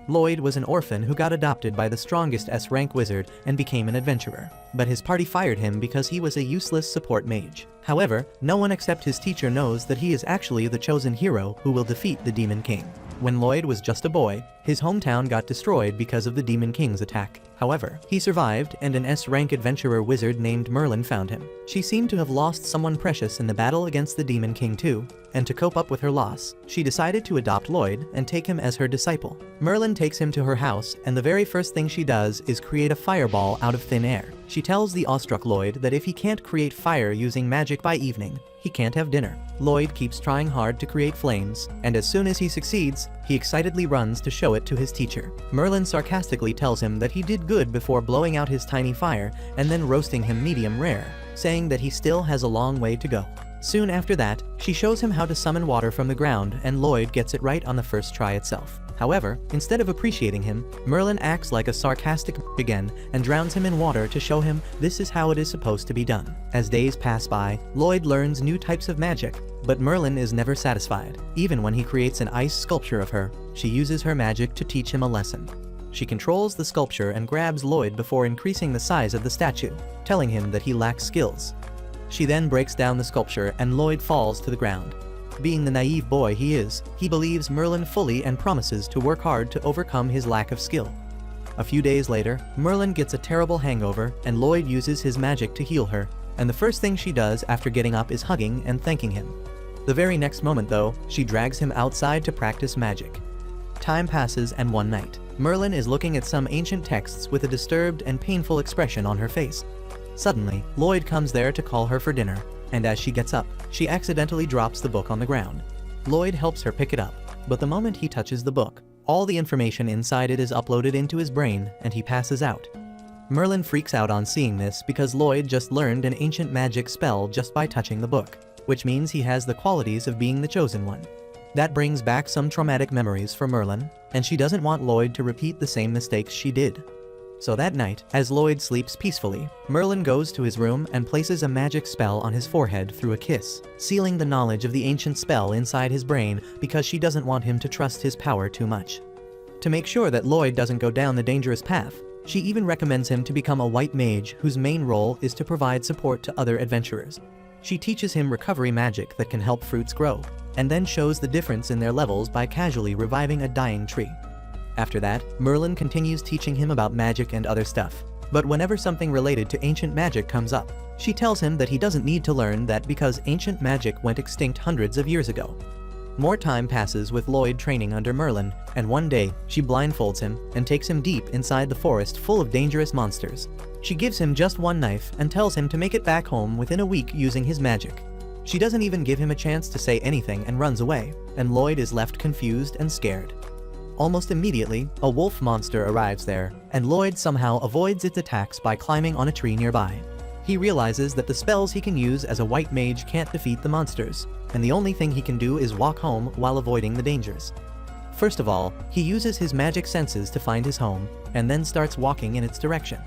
Loid was an orphan who got adopted by the strongest S-rank wizard and became an adventurer. But his party fired him because he was a useless support mage. However, no one except his teacher knows that he is actually the chosen hero who will defeat the Demon King. When Loid was just a boy, his hometown got destroyed because of the Demon King's attack. However, he survived, and an S-rank adventurer wizard named Merlin found him. She seemed to have lost someone precious in the battle against the Demon King too, and to cope up with her loss, she decided to adopt Loid and take him as her disciple. Merlin takes him to her house, and the very first thing she does is create a fireball out of thin air. She tells the awestruck Loid that if he can't create fire using magic by evening, he can't have dinner. Loid keeps trying hard to create flames, and as soon as he succeeds, he excitedly runs to show it to his teacher. Merlin sarcastically tells him that he did good before blowing out his tiny fire and then roasting him medium rare, saying that he still has a long way to go. Soon after that, she shows him how to summon water from the ground, and Loid gets it right on the first try itself. However, instead of appreciating him, Merlin acts like a sarcastic again and drowns him in water to show him this is how it is supposed to be done. As days pass by, Loid learns new types of magic, but Merlin is never satisfied. Even when he creates an ice sculpture of her, she uses her magic to teach him a lesson. She controls the sculpture and grabs Loid before increasing the size of the statue, telling him that he lacks skills. She then breaks down the sculpture and Loid falls to the ground. Being the naive boy he is, he believes Merlin fully and promises to work hard to overcome his lack of skill. A few days later, Merlin gets a terrible hangover and Loid uses his magic to heal her, and the first thing she does after getting up is hugging and thanking him. The very next moment though, she drags him outside to practice magic. Time passes, and one night, Merlin is looking at some ancient texts with a disturbed and painful expression on her face. Suddenly, Loid comes there to call her for dinner, and as she gets up, she accidentally drops the book on the ground. Loid helps her pick it up, but the moment he touches the book, all the information inside it is uploaded into his brain and he passes out. Merlin freaks out on seeing this because Loid just learned an ancient magic spell just by touching the book, which means he has the qualities of being the chosen one. That brings back some traumatic memories for Merlin, and she doesn't want Loid to repeat the same mistakes she did. So that night, as Loid sleeps peacefully, Merlin goes to his room and places a magic spell on his forehead through a kiss, sealing the knowledge of the ancient spell inside his brain because she doesn't want him to trust his power too much. To make sure that Loid doesn't go down the dangerous path, she even recommends him to become a white mage whose main role is to provide support to other adventurers. She teaches him recovery magic that can help fruits grow, and then shows the difference in their levels by casually reviving a dying tree. After that, Merlin continues teaching him about magic and other stuff. But whenever something related to ancient magic comes up, she tells him that he doesn't need to learn that because ancient magic went extinct hundreds of years ago. More time passes with Loid training under Merlin, and one day, she blindfolds him and takes him deep inside the forest full of dangerous monsters. She gives him just one knife and tells him to make it back home within a week using his magic. She doesn't even give him a chance to say anything and runs away, and Loid is left confused and scared. Almost immediately, a wolf monster arrives there, and Loid somehow avoids its attacks by climbing on a tree nearby. He realizes that the spells he can use as a white mage can't defeat the monsters, and the only thing he can do is walk home while avoiding the dangers. First of all, he uses his magic senses to find his home, and then starts walking in its direction.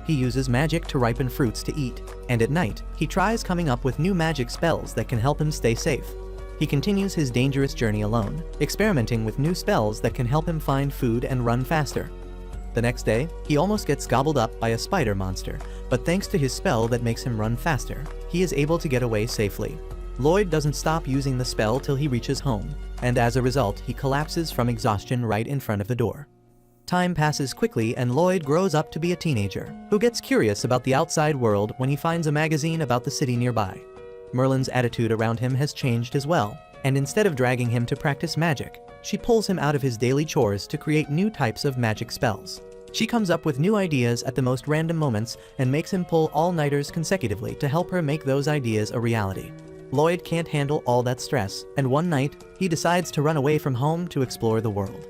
He uses magic to ripen fruits to eat, and at night, he tries coming up with new magic spells that can help him stay safe. He continues his dangerous journey alone, experimenting with new spells that can help him find food and run faster. The next day, he almost gets gobbled up by a spider monster, but thanks to his spell that makes him run faster, he is able to get away safely. Loid doesn't stop using the spell till he reaches home, and as a result, he collapses from exhaustion right in front of the door. Time passes quickly and Loid grows up to be a teenager, who gets curious about the outside world when he finds a magazine about the city nearby. Merlin's attitude around him has changed as well, and instead of dragging him to practice magic, she pulls him out of his daily chores to create new types of magic spells. She comes up with new ideas at the most random moments and makes him pull all-nighters consecutively to help her make those ideas a reality. Loid can't handle all that stress, and one night, he decides to run away from home to explore the world.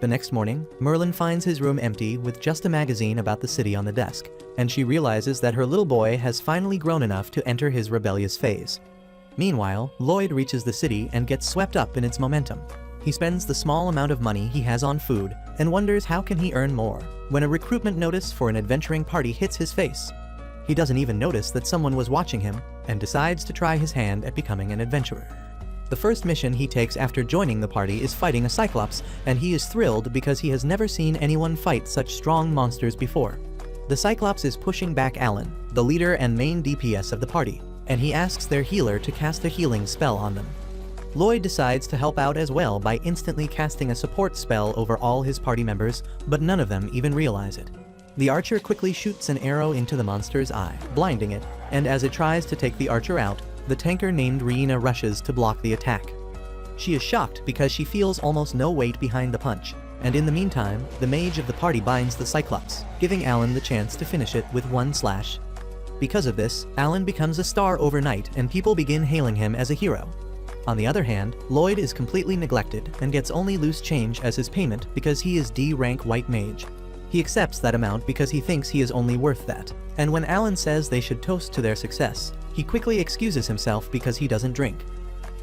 The next morning, Merlin finds his room empty with just a magazine about the city on the desk, and she realizes that her little boy has finally grown enough to enter his rebellious phase. Meanwhile, Loid reaches the city and gets swept up in its momentum. He spends the small amount of money he has on food and wonders how can he earn more, when a recruitment notice for an adventuring party hits his face. He doesn't even notice that someone was watching him and decides to try his hand at becoming an adventurer. The first mission he takes after joining the party is fighting a cyclops, and he is thrilled because he has never seen anyone fight such strong monsters before. The cyclops is pushing back Alan, the leader and main DPS of the party, and he asks their healer to cast a healing spell on them. Loid decides to help out as well by instantly casting a support spell over all his party members, but none of them even realize it. The archer quickly shoots an arrow into the monster's eye, blinding it, and as it tries to take the archer out, the tanker named Riina rushes to block the attack. She is shocked because she feels almost no weight behind the punch, and in the meantime, the mage of the party binds the cyclops, giving Alan the chance to finish it with one slash. Because of this, Alan becomes a star overnight and people begin hailing him as a hero. On the other hand, Loid is completely neglected and gets only loose change as his payment because he is D-rank white mage. He accepts that amount because he thinks he is only worth that, and when Alan says they should toast to their success, he quickly excuses himself because he doesn't drink.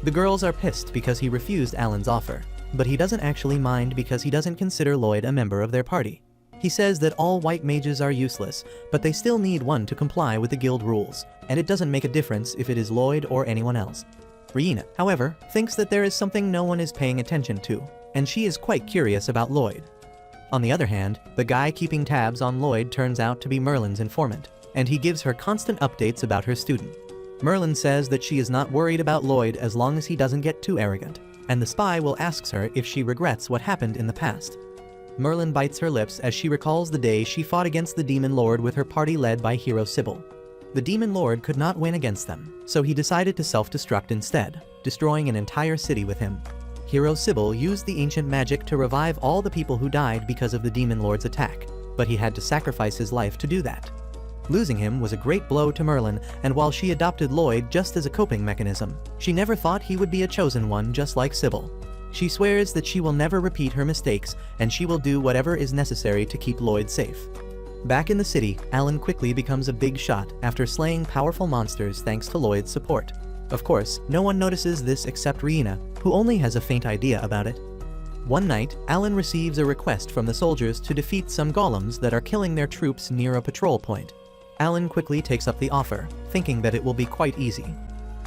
The girls are pissed because he refused Alan's offer, but he doesn't actually mind because he doesn't consider Loid a member of their party. He says that all white mages are useless, but they still need one to comply with the guild rules, and it doesn't make a difference if it is Loid or anyone else. Riina, however, thinks that there is something no one is paying attention to, and she is quite curious about Loid. On the other hand, the guy keeping tabs on Loid turns out to be Merlin's informant, and he gives her constant updates about her student. Merlin says that she is not worried about Loid as long as he doesn't get too arrogant, and the spy will ask her if she regrets what happened in the past. Merlin bites her lips as she recalls the day she fought against the Demon Lord with her party led by hero Sybil. The Demon Lord could not win against them, so he decided to self-destruct instead, destroying an entire city with him. Hero Sybil used the ancient magic to revive all the people who died because of the Demon Lord's attack, but he had to sacrifice his life to do that. Losing him was a great blow to Merlin, and while she adopted Loid just as a coping mechanism, she never thought he would be a chosen one just like Sybil. She swears that she will never repeat her mistakes, and she will do whatever is necessary to keep Loid safe. Back in the city, Alan quickly becomes a big shot after slaying powerful monsters thanks to Loid's support. Of course, no one notices this except Riina, who only has a faint idea about it. One night, Alan receives a request from the soldiers to defeat some golems that are killing their troops near a patrol point. Alan quickly takes up the offer, thinking that it will be quite easy.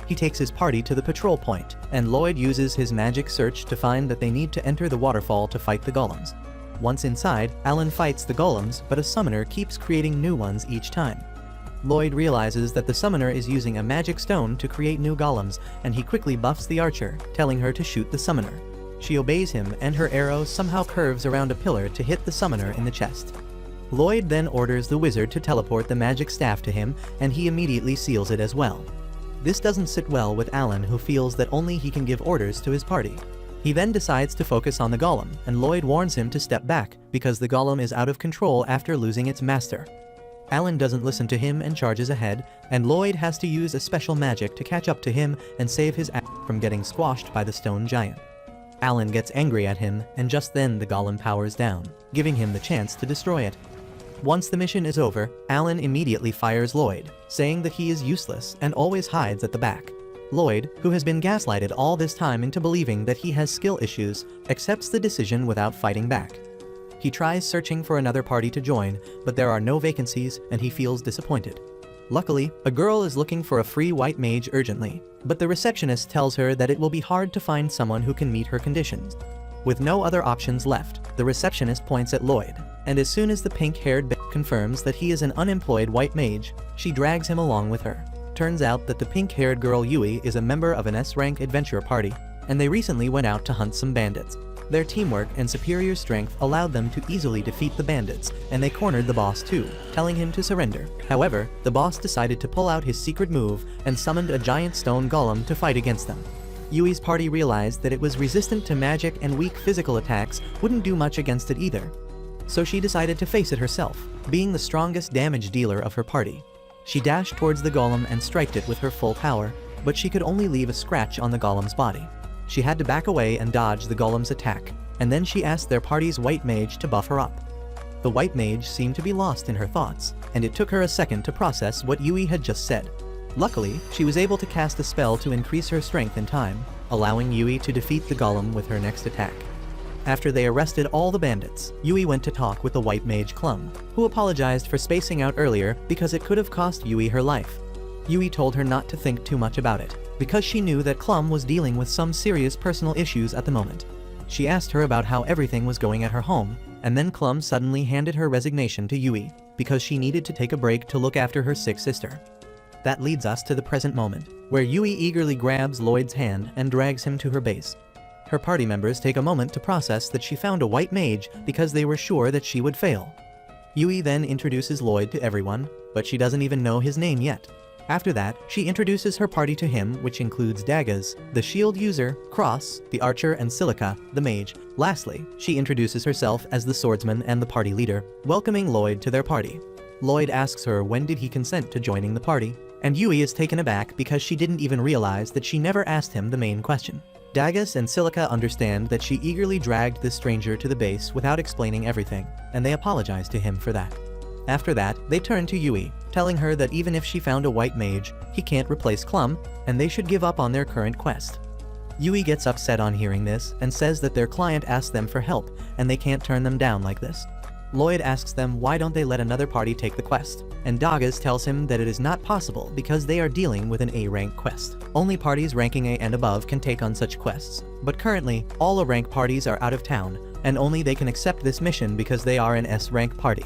He takes his party to the patrol point, and Loid uses his magic search to find that they need to enter the waterfall to fight the golems. Once inside, Alan fights the golems, but a summoner keeps creating new ones each time. Loid realizes that the summoner is using a magic stone to create new golems, and he quickly buffs the archer, telling her to shoot the summoner. She obeys him, and her arrow somehow curves around a pillar to hit the summoner in the chest. Loid then orders the wizard to teleport the magic staff to him, and he immediately seals it as well. This doesn't sit well with Alan, who feels that only he can give orders to his party. He then decides to focus on the golem, and Loid warns him to step back, because the golem is out of control after losing its master. Alan doesn't listen to him and charges ahead, and Loid has to use a special magic to catch up to him and save his ass from getting squashed by the stone giant. Alan gets angry at him, and just then the golem powers down, giving him the chance to destroy it. Once the mission is over, Alan immediately fires Loid, saying that he is useless and always hides at the back. Loid, who has been gaslighted all this time into believing that he has skill issues, accepts the decision without fighting back. He tries searching for another party to join, but there are no vacancies and he feels disappointed. Luckily, a girl is looking for a free white mage urgently, but the receptionist tells her that it will be hard to find someone who can meet her conditions. With no other options left, the receptionist points at Loid, and as soon as the pink-haired bitch confirms that he is an unemployed white mage, she drags him along with her. Turns out that the pink-haired girl Yui is a member of an S-rank adventure party, and they recently went out to hunt some bandits. Their teamwork and superior strength allowed them to easily defeat the bandits, and they cornered the boss too, telling him to surrender. However, the boss decided to pull out his secret move and summoned a giant stone golem to fight against them. Yui's party realized that it was resistant to magic and weak physical attacks wouldn't do much against it either. So she decided to face it herself, being the strongest damage dealer of her party. She dashed towards the golem and striked it with her full power, but she could only leave a scratch on the golem's body. She had to back away and dodge the golem's attack, and then she asked their party's white mage to buff her up. The white mage seemed to be lost in her thoughts, and it took her a second to process what Yui had just said. Luckily, she was able to cast a spell to increase her strength in time, allowing Yui to defeat the golem with her next attack. After they arrested all the bandits, Yui went to talk with the white mage Clum, who apologized for spacing out earlier because it could have cost Yui her life. Yui told her not to think too much about it. because she knew that Clum was dealing with some serious personal issues at the moment. She asked her about how everything was going at her home, and then Clum suddenly handed her resignation to Yui, because she needed to take a break to look after her sick sister. That leads us to the present moment, where Yui eagerly grabs Loid's hand and drags him to her base. Her party members take a moment to process that she found a white mage because they were sure that she would fail. Yui then introduces Loid to everyone, but she doesn't even know his name yet. After that, she introduces her party to him, which includes Daggaz, the shield user, Cross, the archer, and Silica, the mage. Lastly, she introduces herself as the swordsman and the party leader, welcoming Loid to their party. Loid asks her when did he consent to joining the party, and Yui is taken aback because she didn't even realize that she never asked him the main question. Daggaz and Silica understand that she eagerly dragged this stranger to the base without explaining everything, and they apologize to him for that. After that, they turn to Yui, telling her that even if she found a white mage, he can't replace Clum, and they should give up on their current quest. Yui gets upset on hearing this and says that their client asked them for help, and they can't turn them down like this. Loid asks them why don't they let another party take the quest, and Daggaz tells him that it is not possible because they are dealing with an A-rank quest. Only parties ranking A and above can take on such quests, but currently, all A-rank parties are out of town, and only they can accept this mission because they are an S-rank party.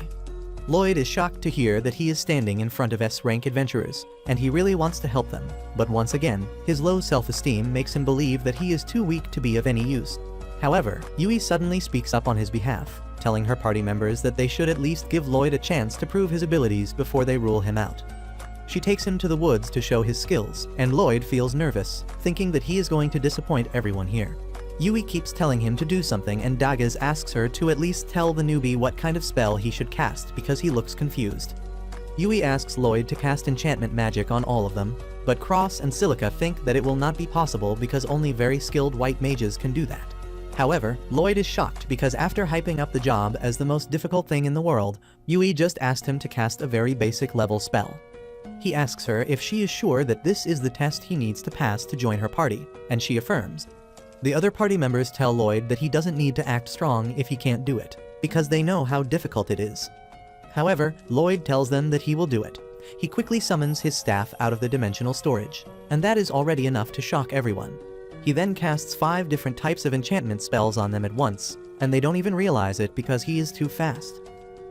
Loid is shocked to hear that he is standing in front of S-rank adventurers, and he really wants to help them, but once again, his low self-esteem makes him believe that he is too weak to be of any use. However, Yui suddenly speaks up on his behalf, telling her party members that they should at least give Loid a chance to prove his abilities before they rule him out. She takes him to the woods to show his skills, and Loid feels nervous, thinking that he is going to disappoint everyone here. Yui keeps telling him to do something, and Daggaz asks her to at least tell the newbie what kind of spell he should cast because he looks confused. Yui asks Loid to cast enchantment magic on all of them, but Cross and Silica think that it will not be possible because only very skilled white mages can do that. However, Loid is shocked because after hyping up the job as the most difficult thing in the world, Yui just asked him to cast a very basic level spell. He asks her if she is sure that this is the test he needs to pass to join her party, and she affirms. The other party members tell Loid that he doesn't need to act strong if he can't do it, because they know how difficult it is. However, Loid tells them that he will do it. He quickly summons his staff out of the dimensional storage, and that is already enough to shock everyone. He then casts 5 different types of enchantment spells on them at once, and they don't even realize it because he is too fast.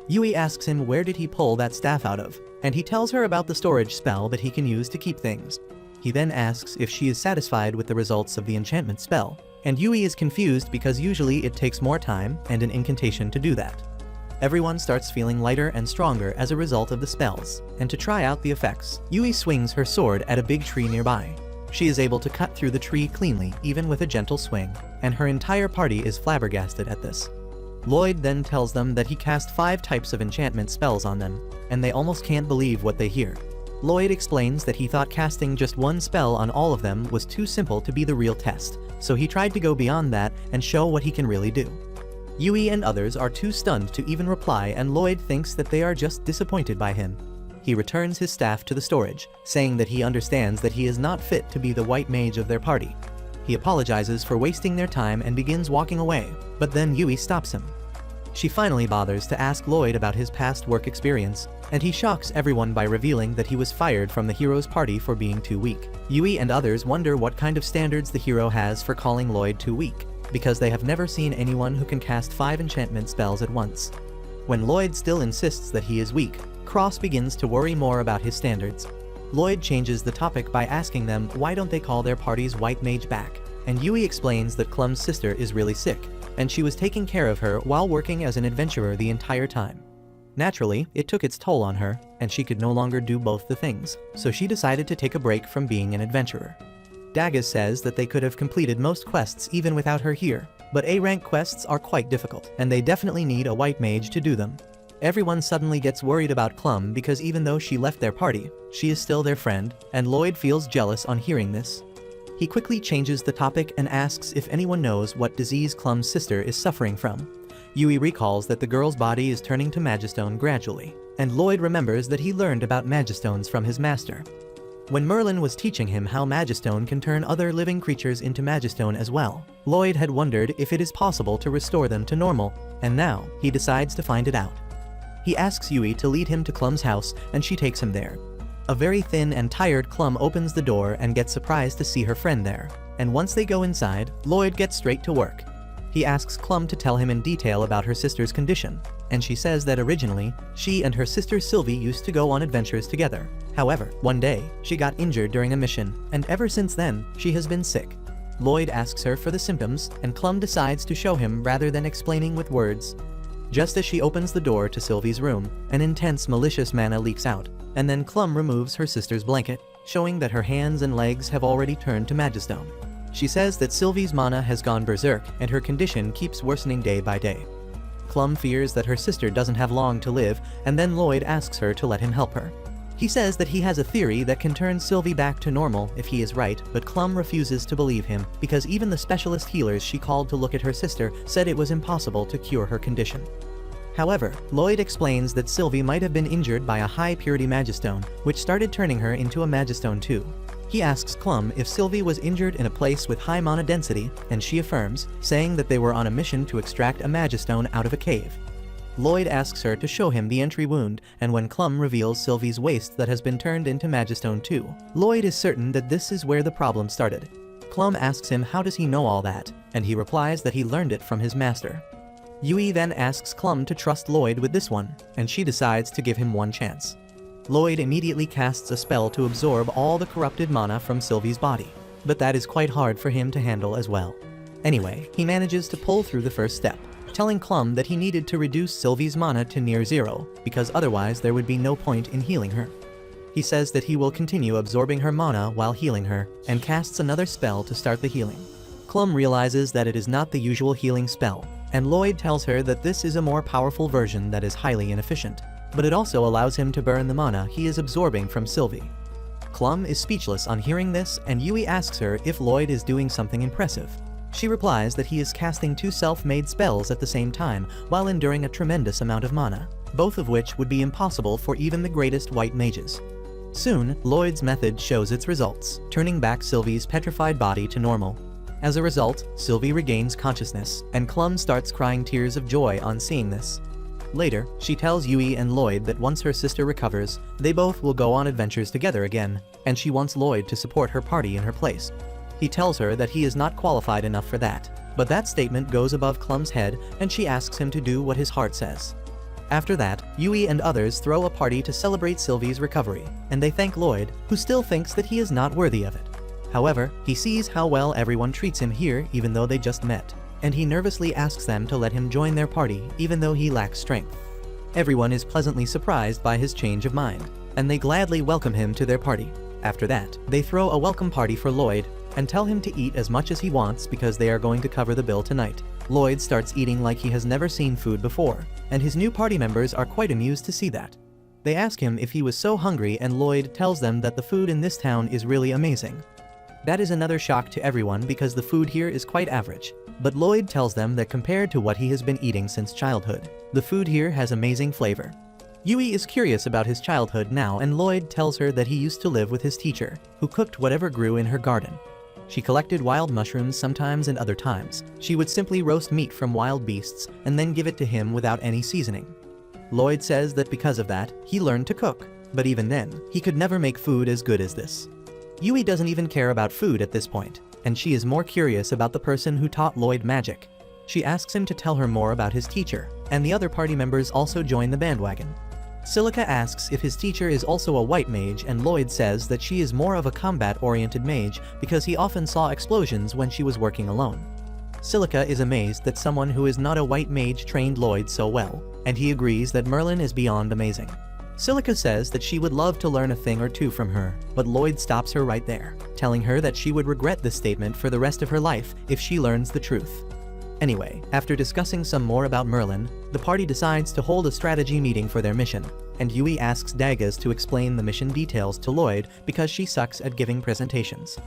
Yui asks him where did he pull that staff out of, and he tells her about the storage spell that he can use to keep things. He then asks if she is satisfied with the results of the enchantment spell, and Yui is confused because usually it takes more time and an incantation to do that. Everyone starts feeling lighter and stronger as a result of the spells, and to try out the effects, Yui swings her sword at a big tree nearby. She is able to cut through the tree cleanly, even with a gentle swing, and her entire party is flabbergasted at this. Loid then tells them that he cast 5 types of enchantment spells on them, and they almost can't believe what they hear. Loid explains that he thought casting just one spell on all of them was too simple to be the real test, so he tried to go beyond that and show what he can really do. Yui and others are too stunned to even reply, and Loid thinks that they are just disappointed by him. He returns his staff to the storage, saying that he understands that he is not fit to be the white mage of their party. He apologizes for wasting their time and begins walking away, but then Yui stops him. She finally bothers to ask Loid about his past work experience, and he shocks everyone by revealing that he was fired from the hero's party for being too weak. Yui and others wonder what kind of standards the hero has for calling Loid too weak, because they have never seen anyone who can cast 5 enchantment spells at once. When Loid still insists that he is weak, Cross begins to worry more about his standards. Loid changes the topic by asking them why don't they call their party's white mage back, and Yui explains that Clum's sister is really sick, and she was taking care of her while working as an adventurer the entire time. Naturally, it took its toll on her, and she could no longer do both the things, so she decided to take a break from being an adventurer. Daggaz says that they could have completed most quests even without her here, but A-rank quests are quite difficult, and they definitely need a white mage to do them. Everyone suddenly gets worried about Clum because even though she left their party, she is still their friend, and Loid feels jealous on hearing this. He quickly changes the topic and asks if anyone knows what disease Clum's sister is suffering from. Yui recalls that the girl's body is turning to Magistone gradually, and Loid remembers that he learned about Magistones from his master. When Merlin was teaching him how Magistone can turn other living creatures into Magistone as well, Loid had wondered if it is possible to restore them to normal, and now he decides to find it out. He asks Yui to lead him to Clum's house, and she takes him there. A very thin and tired Clum opens the door and gets surprised to see her friend there. And once they go inside, Loid gets straight to work. He asks Clum to tell him in detail about her sister's condition, and she says that originally, she and her sister Sylvie used to go on adventures together. However, one day, she got injured during a mission, and ever since then, she has been sick. Loid asks her for the symptoms, and Clum decides to show him rather than explaining with words. Just as she opens the door to Sylvie's room, an intense malicious mana leaks out, and then Clum removes her sister's blanket, showing that her hands and legs have already turned to magistone. She says that Sylvie's mana has gone berserk and her condition keeps worsening day by day. Clum fears that her sister doesn't have long to live, and then Loid asks her to let him help her. He says that he has a theory that can turn Sylvie back to normal if he is right, but Clum refuses to believe him because even the specialist healers she called to look at her sister said it was impossible to cure her condition. However, Loid explains that Sylvie might have been injured by a high-purity magistone, which started turning her into a magistone too. He asks Clum if Sylvie was injured in a place with high mana density, and she affirms, saying that they were on a mission to extract a magistone out of a cave. Loid asks her to show him the entry wound, and when Clum reveals Sylvie's waist that has been turned into magistone too, Loid is certain that this is where the problem started. Clum asks him how does he know all that, and he replies that he learned it from his master. Yui then asks Clum to trust Loid with this one, and she decides to give him one chance. Loid immediately casts a spell to absorb all the corrupted mana from Sylvie's body, but that is quite hard for him to handle as well. Anyway, he manages to pull through the first step, telling Clum that he needed to reduce Sylvie's mana to near zero, because otherwise there would be no point in healing her. He says that he will continue absorbing her mana while healing her, and casts another spell to start the healing. Clum realizes that it is not the usual healing spell, and Loid tells her that this is a more powerful version that is highly inefficient, but it also allows him to burn the mana he is absorbing from Sylvie. Clum is speechless on hearing this, and Yui asks her if Loid is doing something impressive. She replies that he is casting two self-made spells at the same time while enduring a tremendous amount of mana, both of which would be impossible for even the greatest white mages. Soon, Loid's method shows its results, turning back Sylvie's petrified body to normal. As a result, Sylvie regains consciousness, and Clum starts crying tears of joy on seeing this. Later, she tells Yui and Loid that once her sister recovers, they both will go on adventures together again, and she wants Loid to support her party in her place. He tells her that he is not qualified enough for that, but that statement goes above Clum's head and she asks him to do what his heart says. After that, Yui and others throw a party to celebrate Sylvie's recovery, and they thank Loid, who still thinks that he is not worthy of it. However, he sees how well everyone treats him here even though they just met, and he nervously asks them to let him join their party even though he lacks strength. Everyone is pleasantly surprised by his change of mind, and they gladly welcome him to their party. After that, they throw a welcome party for Loid, and tell him to eat as much as he wants because they are going to cover the bill tonight. Loid starts eating like he has never seen food before, and his new party members are quite amused to see that. They ask him if he was so hungry, and Loid tells them that the food in this town is really amazing. That is another shock to everyone because the food here is quite average, but Loid tells them that compared to what he has been eating since childhood, the food here has amazing flavor. Yui is curious about his childhood now, and Loid tells her that he used to live with his teacher, who cooked whatever grew in her garden. She collected wild mushrooms sometimes, and other times, she would simply roast meat from wild beasts and then give it to him without any seasoning. Loid says that because of that, he learned to cook, but even then, he could never make food as good as this. Yui doesn't even care about food at this point, and she is more curious about the person who taught Loid magic. She asks him to tell her more about his teacher, and the other party members also join the bandwagon. Silica asks if his teacher is also a white mage, and Loid says that she is more of a combat-oriented mage because he often saw explosions when she was working alone. Silica is amazed that someone who is not a white mage trained Loid so well, and he agrees that Merlin is beyond amazing. Silica says that she would love to learn a thing or two from her, but Loid stops her right there, telling her that she would regret this statement for the rest of her life if she learns the truth. Anyway, after discussing some more about Merlin, the party decides to hold a strategy meeting for their mission, and Yui asks Daggaz to explain the mission details to Loid because she sucks at giving presentations.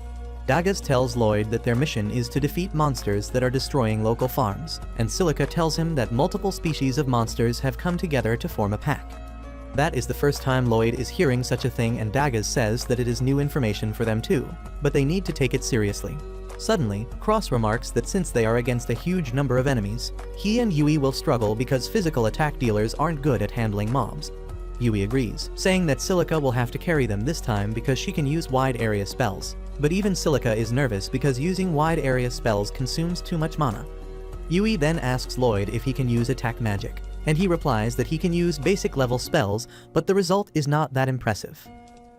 Daggaz tells Loid that their mission is to defeat monsters that are destroying local farms, and Silica tells him that multiple species of monsters have come together to form a pack. That is the first time Loid is hearing such a thing, and Daggaz says that it is new information for them too, but they need to take it seriously. Suddenly, Cross remarks that since they are against a huge number of enemies, he and Yui will struggle because physical attack dealers aren't good at handling mobs. Yui agrees, saying that Silica will have to carry them this time because she can use wide area spells. But even Silica is nervous because using wide area spells consumes too much mana. Yui then asks Loid if he can use attack magic, and he replies that he can use basic level spells, but the result is not that impressive.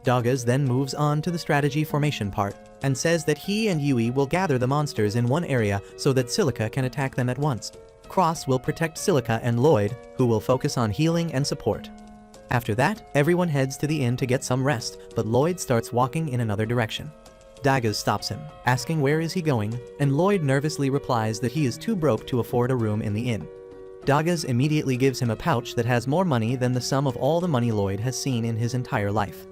Dagas then moves on to the strategy formation part, and says that he and Yui will gather the monsters in one area so that Silica can attack them at once. Cross will protect Silica and Loid, who will focus on healing and support. After that, everyone heads to the inn to get some rest, but Loid starts walking in another direction. Dagas stops him, asking where is he going, and Loid nervously replies that he is too broke to afford a room in the inn. Dagas immediately gives him a pouch that has more money than the sum of all the money Loid has seen in his entire life.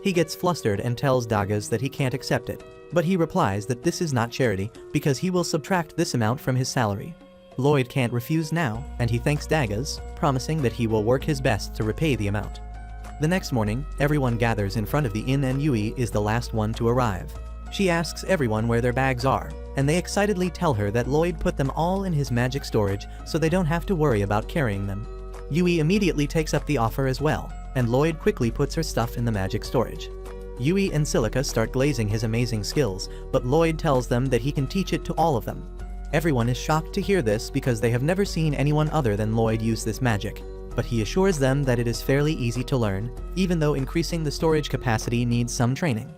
He gets flustered and tells Dagas that he can't accept it, but he replies that this is not charity because he will subtract this amount from his salary. Loid can't refuse now, and he thanks Dagas, promising that he will work his best to repay the amount. The next morning, everyone gathers in front of the inn and Yui is the last one to arrive. She asks everyone where their bags are, and they excitedly tell her that Loid put them all in his magic storage so they don't have to worry about carrying them. Yui immediately takes up the offer as well, and Loid quickly puts her stuff in the magic storage. Yui and Silica start glazing his amazing skills, but Loid tells them that he can teach it to all of them. Everyone is shocked to hear this because they have never seen anyone other than Loid use this magic, but he assures them that it is fairly easy to learn, even though increasing the storage capacity needs some training.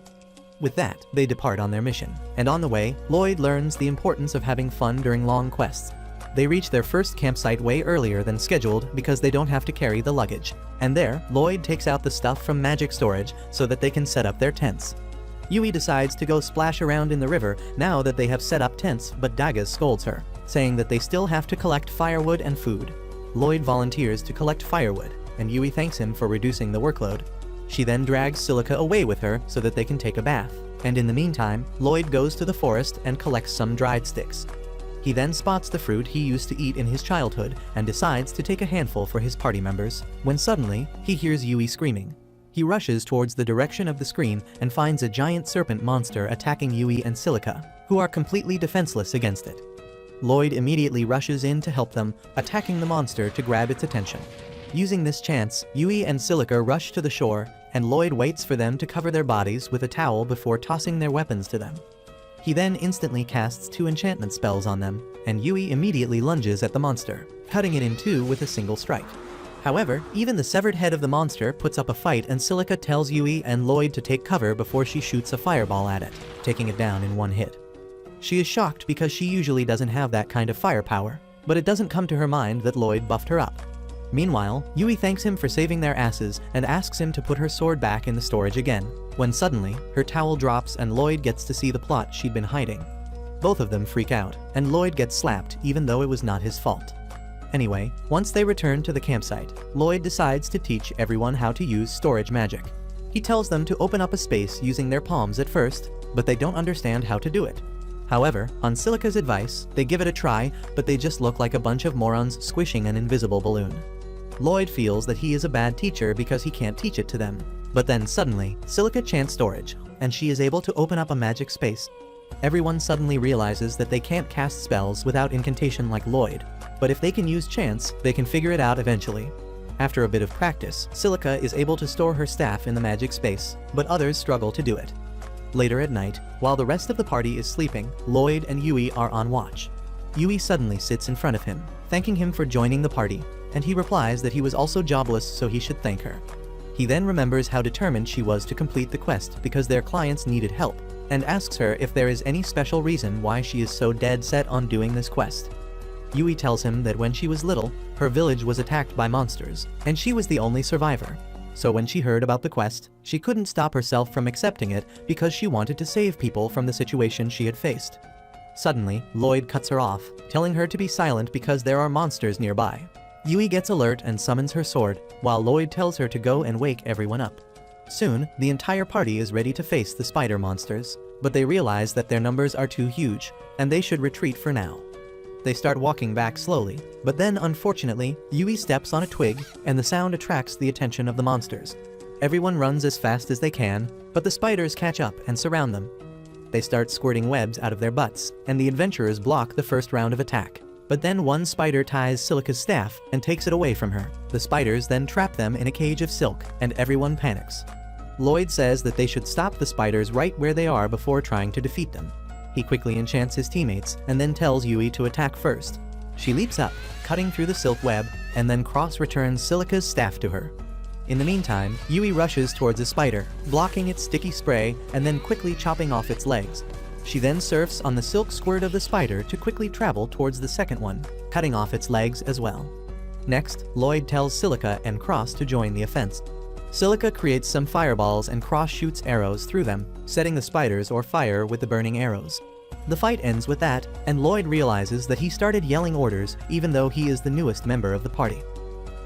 With that, they depart on their mission, and on the way, Loid learns the importance of having fun during long quests. They reach their first campsite way earlier than scheduled because they don't have to carry the luggage, and there, Loid takes out the stuff from magic storage so that they can set up their tents. Yui decides to go splash around in the river now that they have set up tents, but Dagas scolds her, saying that they still have to collect firewood and food. Loid volunteers to collect firewood, and Yui thanks him for reducing the workload. She then drags Silica away with her so that they can take a bath, and in the meantime, Loid goes to the forest and collects some dried sticks. He then spots the fruit he used to eat in his childhood and decides to take a handful for his party members, when suddenly, he hears Yui screaming. He rushes towards the direction of the scream and finds a giant serpent monster attacking Yui and Silica, who are completely defenseless against it. Loid immediately rushes in to help them, attacking the monster to grab its attention. Using this chance, Yui and Silica rush to the shore, and Loid waits for them to cover their bodies with a towel before tossing their weapons to them. He then instantly casts 2 enchantment spells on them, and Yui immediately lunges at the monster, cutting it in 2 with a single strike. However, even the severed head of the monster puts up a fight, and Silica tells Yui and Loid to take cover before she shoots a fireball at it, taking it down in one hit. She is shocked because she usually doesn't have that kind of firepower, but it doesn't come to her mind that Loid buffed her up. Meanwhile, Yui thanks him for saving their asses and asks him to put her sword back in the storage again, when suddenly, her towel drops and Loid gets to see the plot she'd been hiding. Both of them freak out, and Loid gets slapped even though it was not his fault. Anyway, once they return to the campsite, Loid decides to teach everyone how to use storage magic. He tells them to open up a space using their palms at first, but they don't understand how to do it. However, on Silica's advice, they give it a try, but they just look like a bunch of morons squishing an invisible balloon. Loid feels that he is a bad teacher because he can't teach it to them. But then suddenly, Silica chants storage, and she is able to open up a magic space. Everyone suddenly realizes that they can't cast spells without incantation like Loid, but if they can use chants, they can figure it out eventually. After a bit of practice, Silica is able to store her staff in the magic space, but others struggle to do it. Later at night, while the rest of the party is sleeping, Loid and Yui are on watch. Yui suddenly sits in front of him, thanking him for joining the party, and he replies that he was also jobless so he should thank her. He then remembers how determined she was to complete the quest because their clients needed help, and asks her if there is any special reason why she is so dead set on doing this quest. Yui tells him that when she was little, her village was attacked by monsters, and she was the only survivor. So when she heard about the quest, she couldn't stop herself from accepting it because she wanted to save people from the situation she had faced. Suddenly, Loid cuts her off, telling her to be silent because there are monsters nearby. Yui gets alert and summons her sword, while Loid tells her to go and wake everyone up. Soon, the entire party is ready to face the spider monsters, but they realize that their numbers are too huge, and they should retreat for now. They start walking back slowly, but then unfortunately, Yui steps on a twig, and the sound attracts the attention of the monsters. Everyone runs as fast as they can, but the spiders catch up and surround them. They start squirting webs out of their butts, and the adventurers block the first round of attack. But then one spider ties Silica's staff and takes it away from her. The spiders then trap them in a cage of silk, and everyone panics. Loid says that they should stop the spiders right where they are before trying to defeat them. He quickly enchants his teammates and then tells Yui to attack first. She leaps up, cutting through the silk web, and then cross-returns Silica's staff to her. In the meantime, Yui rushes towards a spider, blocking its sticky spray and then quickly chopping off its legs. She then surfs on the silk squirt of the spider to quickly travel towards the second one, cutting off its legs as well. Next, Loid tells Silica and Cross to join the offense. Silica creates some fireballs and Cross shoots arrows through them, setting the spiders on fire with the burning arrows. The fight ends with that, and Loid realizes that he started yelling orders even though he is the newest member of the party.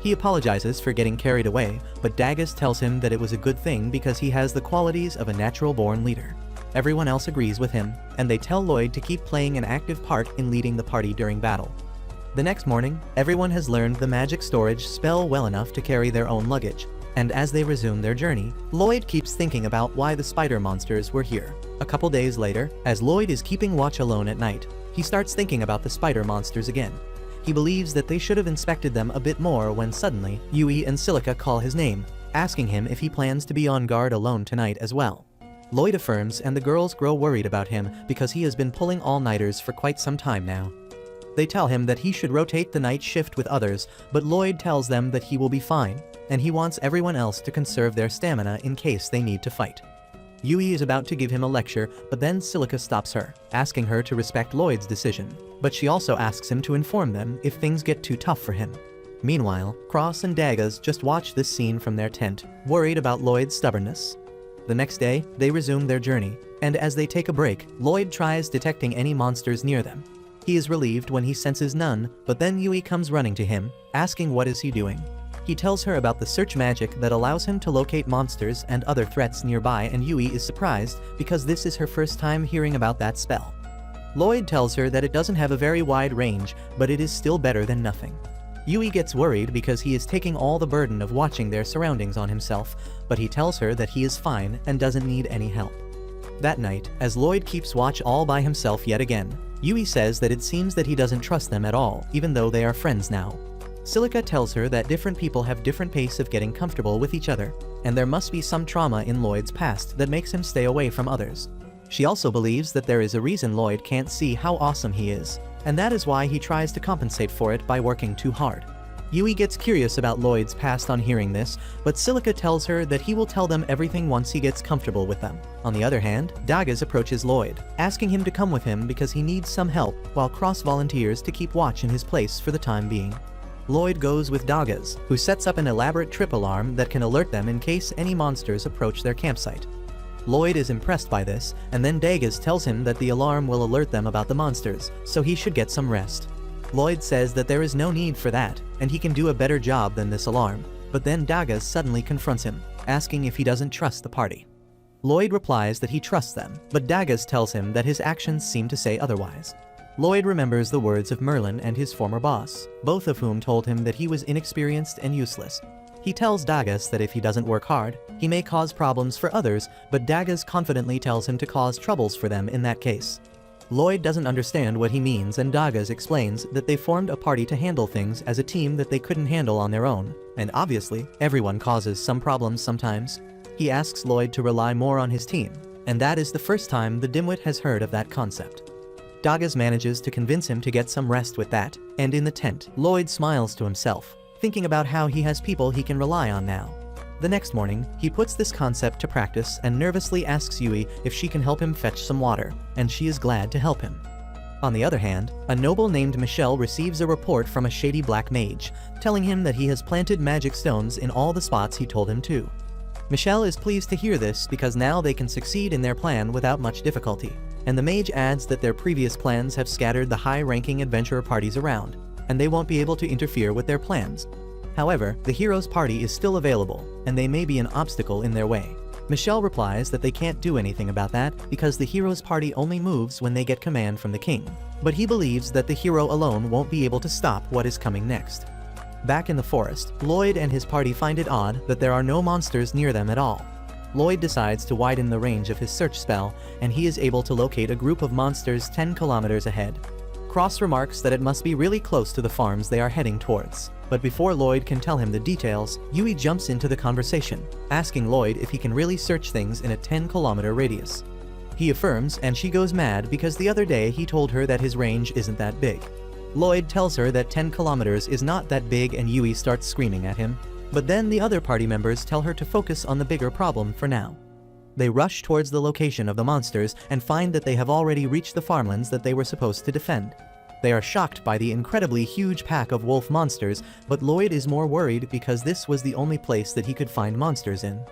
He apologizes for getting carried away, but Dagus tells him that it was a good thing because he has the qualities of a natural-born leader. Everyone else agrees with him, and they tell Loid to keep playing an active part in leading the party during battle. The next morning, everyone has learned the magic storage spell well enough to carry their own luggage, and as they resume their journey, Loid keeps thinking about why the spider monsters were here. A couple days later, as Loid is keeping watch alone at night, he starts thinking about the spider monsters again. He believes that they should have inspected them a bit more when suddenly, Yui and Silica call his name, asking him if he plans to be on guard alone tonight as well. Loid affirms, and the girls grow worried about him because he has been pulling all-nighters for quite some time now. They tell him that he should rotate the night shift with others, but Loid tells them that he will be fine, and he wants everyone else to conserve their stamina in case they need to fight. Yui is about to give him a lecture, but then Silica stops her, asking her to respect Loid's decision, but she also asks him to inform them if things get too tough for him. Meanwhile, Cross and Dagas just watch this scene from their tent, worried about Loid's stubbornness. The next day, they resume their journey, and as they take a break, Loid tries detecting any monsters near them. He is relieved when he senses none, but then Yui comes running to him, asking what is he doing. He tells her about the search magic that allows him to locate monsters and other threats nearby, and Yui is surprised because this is her first time hearing about that spell. Loid tells her that it doesn't have a very wide range, but it is still better than nothing. Yui gets worried because he is taking all the burden of watching their surroundings on himself, but he tells her that he is fine and doesn't need any help. That night, as Loid keeps watch all by himself yet again, Yui says that it seems that he doesn't trust them at all, even though they are friends now. Silica tells her that different people have different pace of getting comfortable with each other, and there must be some trauma in Loid's past that makes him stay away from others. She also believes that there is a reason Loid can't see how awesome he is, and that is why he tries to compensate for it by working too hard. Yui gets curious about Loid's past on hearing this, but Silica tells her that he will tell them everything once he gets comfortable with them. On the other hand, Dagas approaches Loid, asking him to come with him because he needs some help, while Cross volunteers to keep watch in his place for the time being. Loid goes with Dagas, who sets up an elaborate trip alarm that can alert them in case any monsters approach their campsite. Loid is impressed by this, and then Dagas tells him that the alarm will alert them about the monsters, so he should get some rest. Loid says that there is no need for that, and he can do a better job than this alarm, but then Dagas suddenly confronts him, asking if he doesn't trust the party. Loid replies that he trusts them, but Dagas tells him that his actions seem to say otherwise. Loid remembers the words of Merlin and his former boss, both of whom told him that he was inexperienced and useless. He tells Dagas that if he doesn't work hard, he may cause problems for others, but Dagas confidently tells him to cause troubles for them in that case. Loid doesn't understand what he means, and Dagas explains that they formed a party to handle things as a team that they couldn't handle on their own, and obviously, everyone causes some problems sometimes. He asks Loid to rely more on his team, and that is the first time the dimwit has heard of that concept. Dagas manages to convince him to get some rest with that, and in the tent, Loid smiles to himself, thinking about how he has people he can rely on now. The next morning, he puts this concept to practice and nervously asks Yui if she can help him fetch some water, and she is glad to help him. On the other hand, a noble named Michel receives a report from a shady black mage, telling him that he has planted magic stones in all the spots he told him to. Michel is pleased to hear this because now they can succeed in their plan without much difficulty, and the mage adds that their previous plans have scattered the high-ranking adventurer parties around, and they won't be able to interfere with their plans. However, the hero's party is still available, and they may be an obstacle in their way. Michel replies that they can't do anything about that because the hero's party only moves when they get command from the king, but he believes that the hero alone won't be able to stop what is coming next. Back in the forest, Loid and his party find it odd that there are no monsters near them at all. Loid decides to widen the range of his search spell, and he is able to locate a group of monsters 10 kilometers ahead. Cross remarks that it must be really close to the farms they are heading towards. But before Loid can tell him the details, Yui jumps into the conversation, asking Loid if he can really search things in a 10-kilometer radius. He affirms, and she goes mad because the other day he told her that his range isn't that big. Loid tells her that 10 kilometers is not that big, and Yui starts screaming at him. But then the other party members tell her to focus on the bigger problem for now. They rush towards the location of the monsters and find that they have already reached the farmlands that they were supposed to defend. They are shocked by the incredibly huge pack of wolf monsters, but Loid is more worried because this was the only place that he could find monsters in.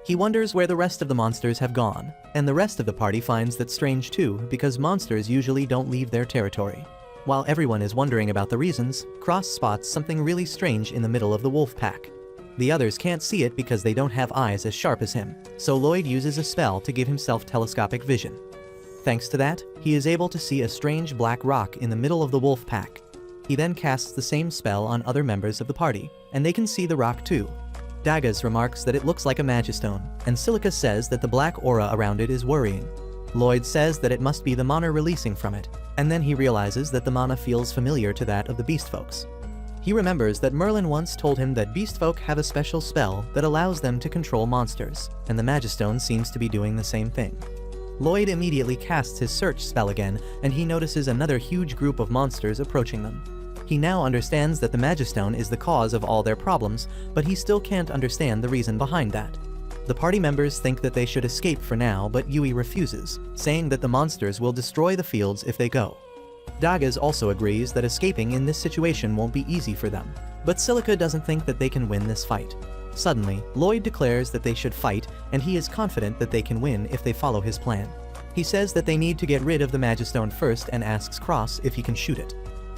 He wonders where the rest of the monsters have gone, and the rest of the party finds that strange too, because monsters usually don't leave their territory. While everyone is wondering about the reasons, Cross spots something really strange in the middle of the wolf pack. The others can't see it because they don't have eyes as sharp as him, so Loid uses a spell to give himself telescopic vision. Thanks to that, he is able to see a strange black rock in the middle of the wolf pack. He then casts the same spell on other members of the party, and they can see the rock too. Dagas remarks that it looks like a magistone, and Silica says that the black aura around it is worrying. Loid says that it must be the mana releasing from it, and then he realizes that the mana feels familiar to that of the beast folks. He remembers that Merlin once told him that beast folk have a special spell that allows them to control monsters, and the magistone seems to be doing the same thing. Loid immediately casts his search spell again, and he notices another huge group of monsters approaching them. He now understands that the magistone is the cause of all their problems, but he still can't understand the reason behind that. The party members think that they should escape for now, but Yui refuses, saying that the monsters will destroy the fields if they go. Dagas also agrees that escaping in this situation won't be easy for them, but Silica doesn't think that they can win this fight. Suddenly, Loid declares that they should fight, and he is confident that they can win if they follow his plan. He says that they need to get rid of the magistone first and asks Cross if he can shoot it.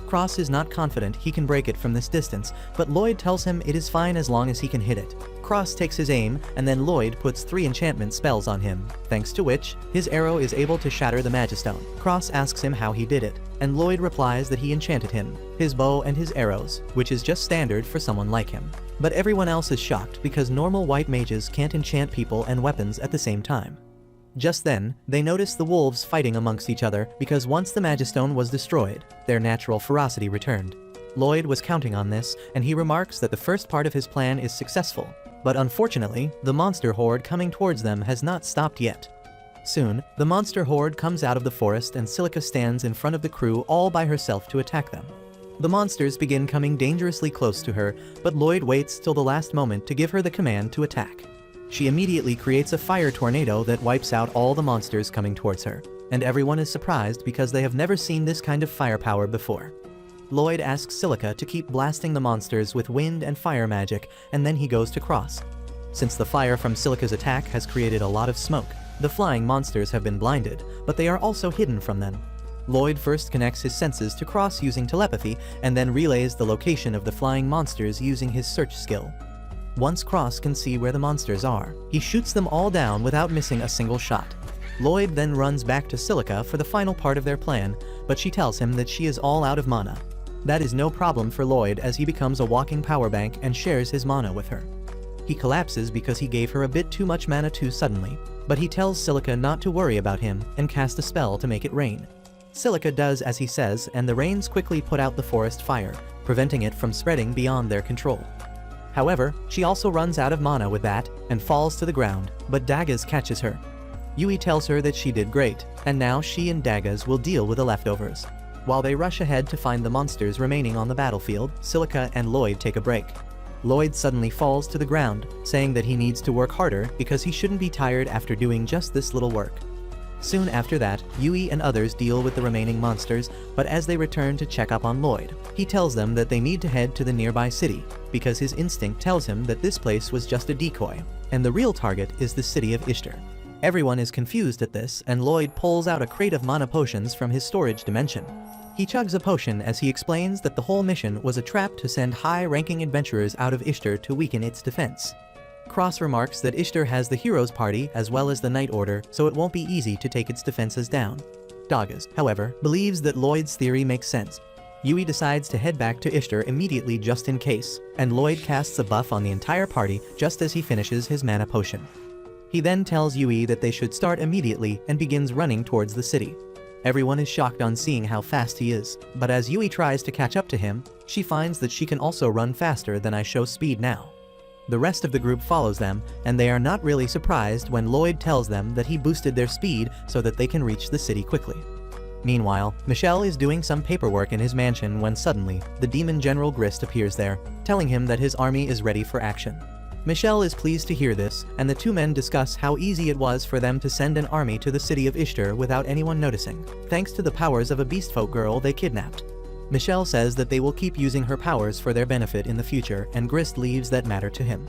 Cross is not confident he can break it from this distance, but Loid tells him it is fine as long as he can hit it. Cross takes his aim, and then Loid puts 3 enchantment spells on him, thanks to which, his arrow is able to shatter the magistone. Cross asks him how he did it, and Loid replies that he enchanted him, his bow and his arrows, which is just standard for someone like him. But everyone else is shocked because normal white mages can't enchant people and weapons at the same time. Just then, they notice the wolves fighting amongst each other because once the magistone was destroyed, their natural ferocity returned. Loid was counting on this, and he remarks that the first part of his plan is successful, but unfortunately, the monster horde coming towards them has not stopped yet. Soon, the monster horde comes out of the forest and Silica stands in front of the crew all by herself to attack them. The monsters begin coming dangerously close to her, but Loid waits till the last moment to give her the command to attack. She immediately creates a fire tornado that wipes out all the monsters coming towards her, and everyone is surprised because they have never seen this kind of firepower before. Loid asks Silica to keep blasting the monsters with wind and fire magic, and then he goes to Cross. Since the fire from Silica's attack has created a lot of smoke, the flying monsters have been blinded, but they are also hidden from them. Loid first connects his senses to Cross using telepathy, and then relays the location of the flying monsters using his search skill. Once Cross can see where the monsters are, he shoots them all down without missing a single shot. Loid then runs back to Silica for the final part of their plan, but she tells him that she is all out of mana. That is no problem for Loid as he becomes a walking power bank and shares his mana with her. He collapses because he gave her a bit too much mana too suddenly, but he tells Silica not to worry about him and cast a spell to make it rain. Silica does as he says, and the rains quickly put out the forest fire, preventing it from spreading beyond their control. However, she also runs out of mana with that and falls to the ground, but Dagas catches her. Yui tells her that she did great, and now she and Dagas will deal with the leftovers. While they rush ahead to find the monsters remaining on the battlefield, Silica and Loid take a break. Loid suddenly falls to the ground, saying that he needs to work harder because he shouldn't be tired after doing just this little work. Soon after that, Yui and others deal with the remaining monsters, but as they return to check up on Loid, he tells them that they need to head to the nearby city, because his instinct tells him that this place was just a decoy, and the real target is the city of Ishtar. Everyone is confused at this, and Loid pulls out a crate of mana potions from his storage dimension. He chugs a potion as he explains that the whole mission was a trap to send high-ranking adventurers out of Ishtar to weaken its defense. Cross remarks that Ishtar has the Heroes Party as well as the Night Order, so it won't be easy to take its defenses down. Dagas, however, believes that Loid's theory makes sense. Yui decides to head back to Ishtar immediately just in case, and Loid casts a buff on the entire party just as he finishes his mana potion. He then tells Yui that they should start immediately and begins running towards the city. Everyone is shocked on seeing how fast he is, but as Yui tries to catch up to him, she finds that she can also run faster than I show speed now. The rest of the group follows them, and they are not really surprised when Loid tells them that he boosted their speed so that they can reach the city quickly. Meanwhile, Michel is doing some paperwork in his mansion when suddenly, the demon General Grist appears there, telling him that his army is ready for action. Michel is pleased to hear this, and the two men discuss how easy it was for them to send an army to the city of Ishtar without anyone noticing, thanks to the powers of a beastfolk girl they kidnapped. Michel says that they will keep using her powers for their benefit in the future, and Grist leaves that matter to him.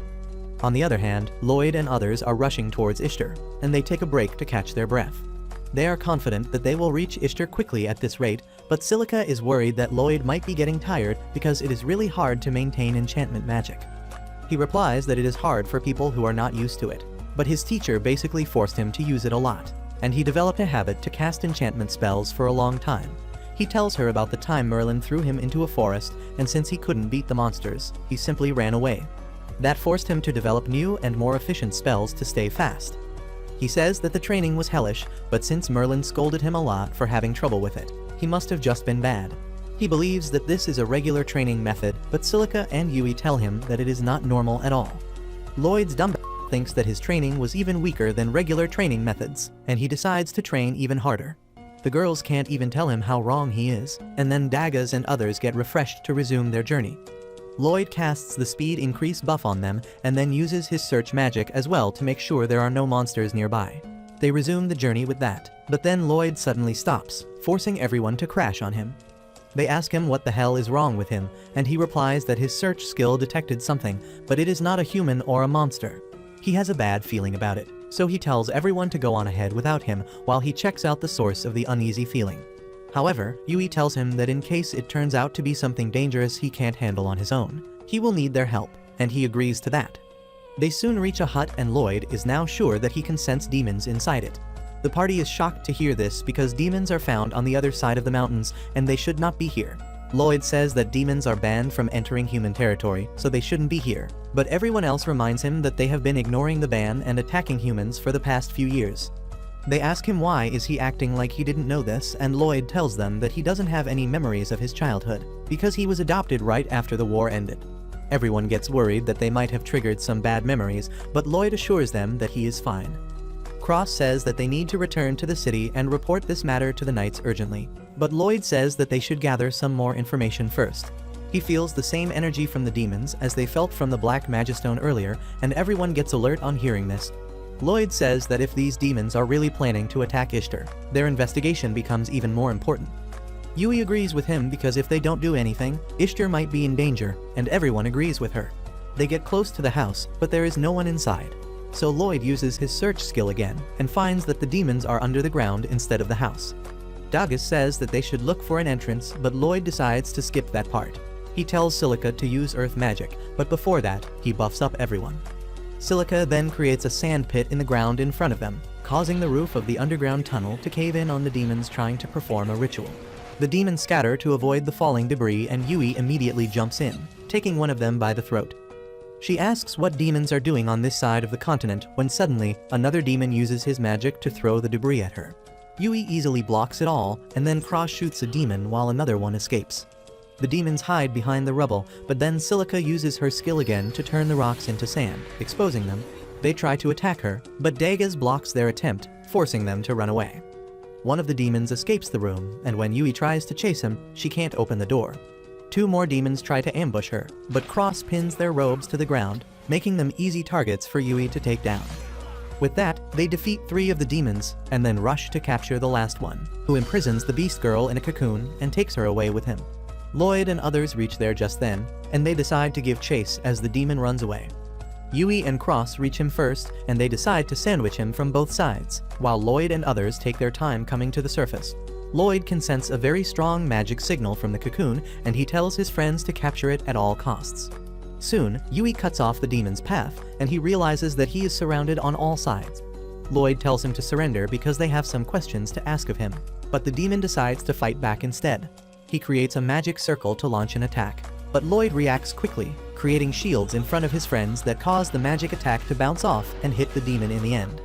On the other hand, Loid and others are rushing towards Ishtar, and they take a break to catch their breath. They are confident that they will reach Ishtar quickly at this rate, but Silica is worried that Loid might be getting tired because it is really hard to maintain enchantment magic. He replies that it is hard for people who are not used to it, but his teacher basically forced him to use it a lot, and he developed a habit to cast enchantment spells for a long time. He tells her about the time Merlin threw him into a forest, and since he couldn't beat the monsters, he simply ran away. That forced him to develop new and more efficient spells to stay fast. He says that the training was hellish, but since Merlin scolded him a lot for having trouble with it, he must have just been bad. He believes that this is a regular training method, but Silica and Yui tell him that it is not normal at all. Loid's dumb thinks that his training was even weaker than regular training methods, and he decides to train even harder. The girls can't even tell him how wrong he is, and then Dagas and others get refreshed to resume their journey. Loid casts the speed increase buff on them and then uses his search magic as well to make sure there are no monsters nearby. They resume the journey with that, but then Loid suddenly stops, forcing everyone to crash on him. They ask him what the hell is wrong with him, and he replies that his search skill detected something, but it is not a human or a monster. He has a bad feeling about it, so he tells everyone to go on ahead without him while he checks out the source of the uneasy feeling. However, Yui tells him that in case it turns out to be something dangerous he can't handle on his own, he will need their help, and he agrees to that. They soon reach a hut and Loid is now sure that he can sense demons inside it. The party is shocked to hear this because demons are found on the other side of the mountains and they should not be here. Loid says that demons are banned from entering human territory, so they shouldn't be here, but everyone else reminds him that they have been ignoring the ban and attacking humans for the past few years. They ask him why is he acting like he didn't know this, and Loid tells them that he doesn't have any memories of his childhood, because he was adopted right after the war ended. Everyone gets worried that they might have triggered some bad memories, but Loid assures them that he is fine. Cross says that they need to return to the city and report this matter to the knights urgently, but Loid says that they should gather some more information first. He feels the same energy from the demons as they felt from the Black Magistone earlier, and everyone gets alert on hearing this. Loid says that if these demons are really planning to attack Ishtar, their investigation becomes even more important. Yui agrees with him because if they don't do anything, Ishtar might be in danger, and everyone agrees with her. They get close to the house, but there is no one inside. So Loid uses his search skill again, and finds that the demons are under the ground instead of the house. Dagas says that they should look for an entrance, but Loid decides to skip that part. He tells Silica to use earth magic, but before that, he buffs up everyone. Silica then creates a sand pit in the ground in front of them, causing the roof of the underground tunnel to cave in on the demons trying to perform a ritual. The demons scatter to avoid the falling debris and Yui immediately jumps in, taking one of them by the throat. She asks what demons are doing on this side of the continent when suddenly, another demon uses his magic to throw the debris at her. Yui easily blocks it all, and then cross shoots a demon while another one escapes. The demons hide behind the rubble, but then Silica uses her skill again to turn the rocks into sand, exposing them. They try to attack her, but Dagas blocks their attempt, forcing them to run away. One of the demons escapes the room, and when Yui tries to chase him, she can't open the door. Two more demons try to ambush her, but Cross pins their robes to the ground, making them easy targets for Yui to take down. With that, they defeat 3 of the demons, and then rush to capture the last one, who imprisons the beast girl in a cocoon and takes her away with him. Loid and others reach there just then, and they decide to give chase as the demon runs away. Yui and Cross reach him first, and they decide to sandwich him from both sides, while Loid and others take their time coming to the surface. Loid can sense a very strong magic signal from the cocoon, and he tells his friends to capture it at all costs. Soon, Yui cuts off the demon's path, and he realizes that he is surrounded on all sides. Loid tells him to surrender because they have some questions to ask of him, but the demon decides to fight back instead. He creates a magic circle to launch an attack, but Loid reacts quickly, creating shields in front of his friends that cause the magic attack to bounce off and hit the demon in the end.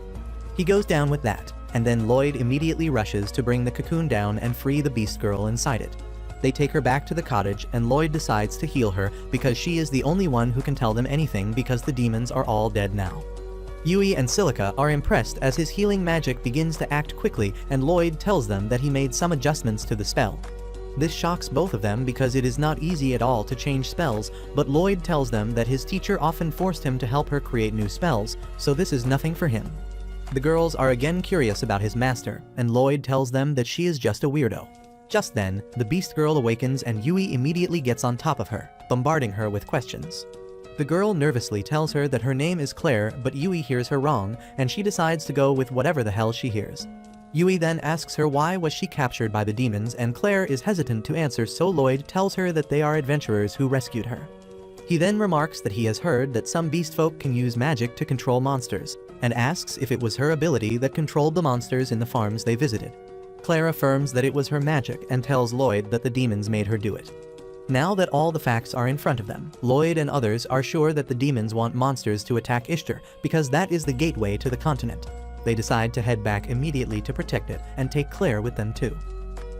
He goes down with that, and then Loid immediately rushes to bring the cocoon down and free the beast girl inside it. They take her back to the cottage and Loid decides to heal her because she is the only one who can tell them anything because the demons are all dead now. Yui and Silica are impressed as his healing magic begins to act quickly and Loid tells them that he made some adjustments to the spell. This shocks both of them because it is not easy at all to change spells, but Loid tells them that his teacher often forced him to help her create new spells, so this is nothing for him. The girls are again curious about his master, and Loid tells them that she is just a weirdo. Just then, the beast girl awakens and Yui immediately gets on top of her, bombarding her with questions. The girl nervously tells her that her name is Claire, but Yui hears her wrong, and she decides to go with whatever the hell she hears. Yui then asks her why was she captured by the demons, and Claire is hesitant to answer, so Loid tells her that they are adventurers who rescued her. He then remarks that he has heard that some beast folk can use magic to control monsters, and asks if it was her ability that controlled the monsters in the farms they visited. Claire affirms that it was her magic and tells Loid that the demons made her do it. Now that all the facts are in front of them, Loid and others are sure that the demons want monsters to attack Ishtar because that is the gateway to the continent. They decide to head back immediately to protect it and take Claire with them too.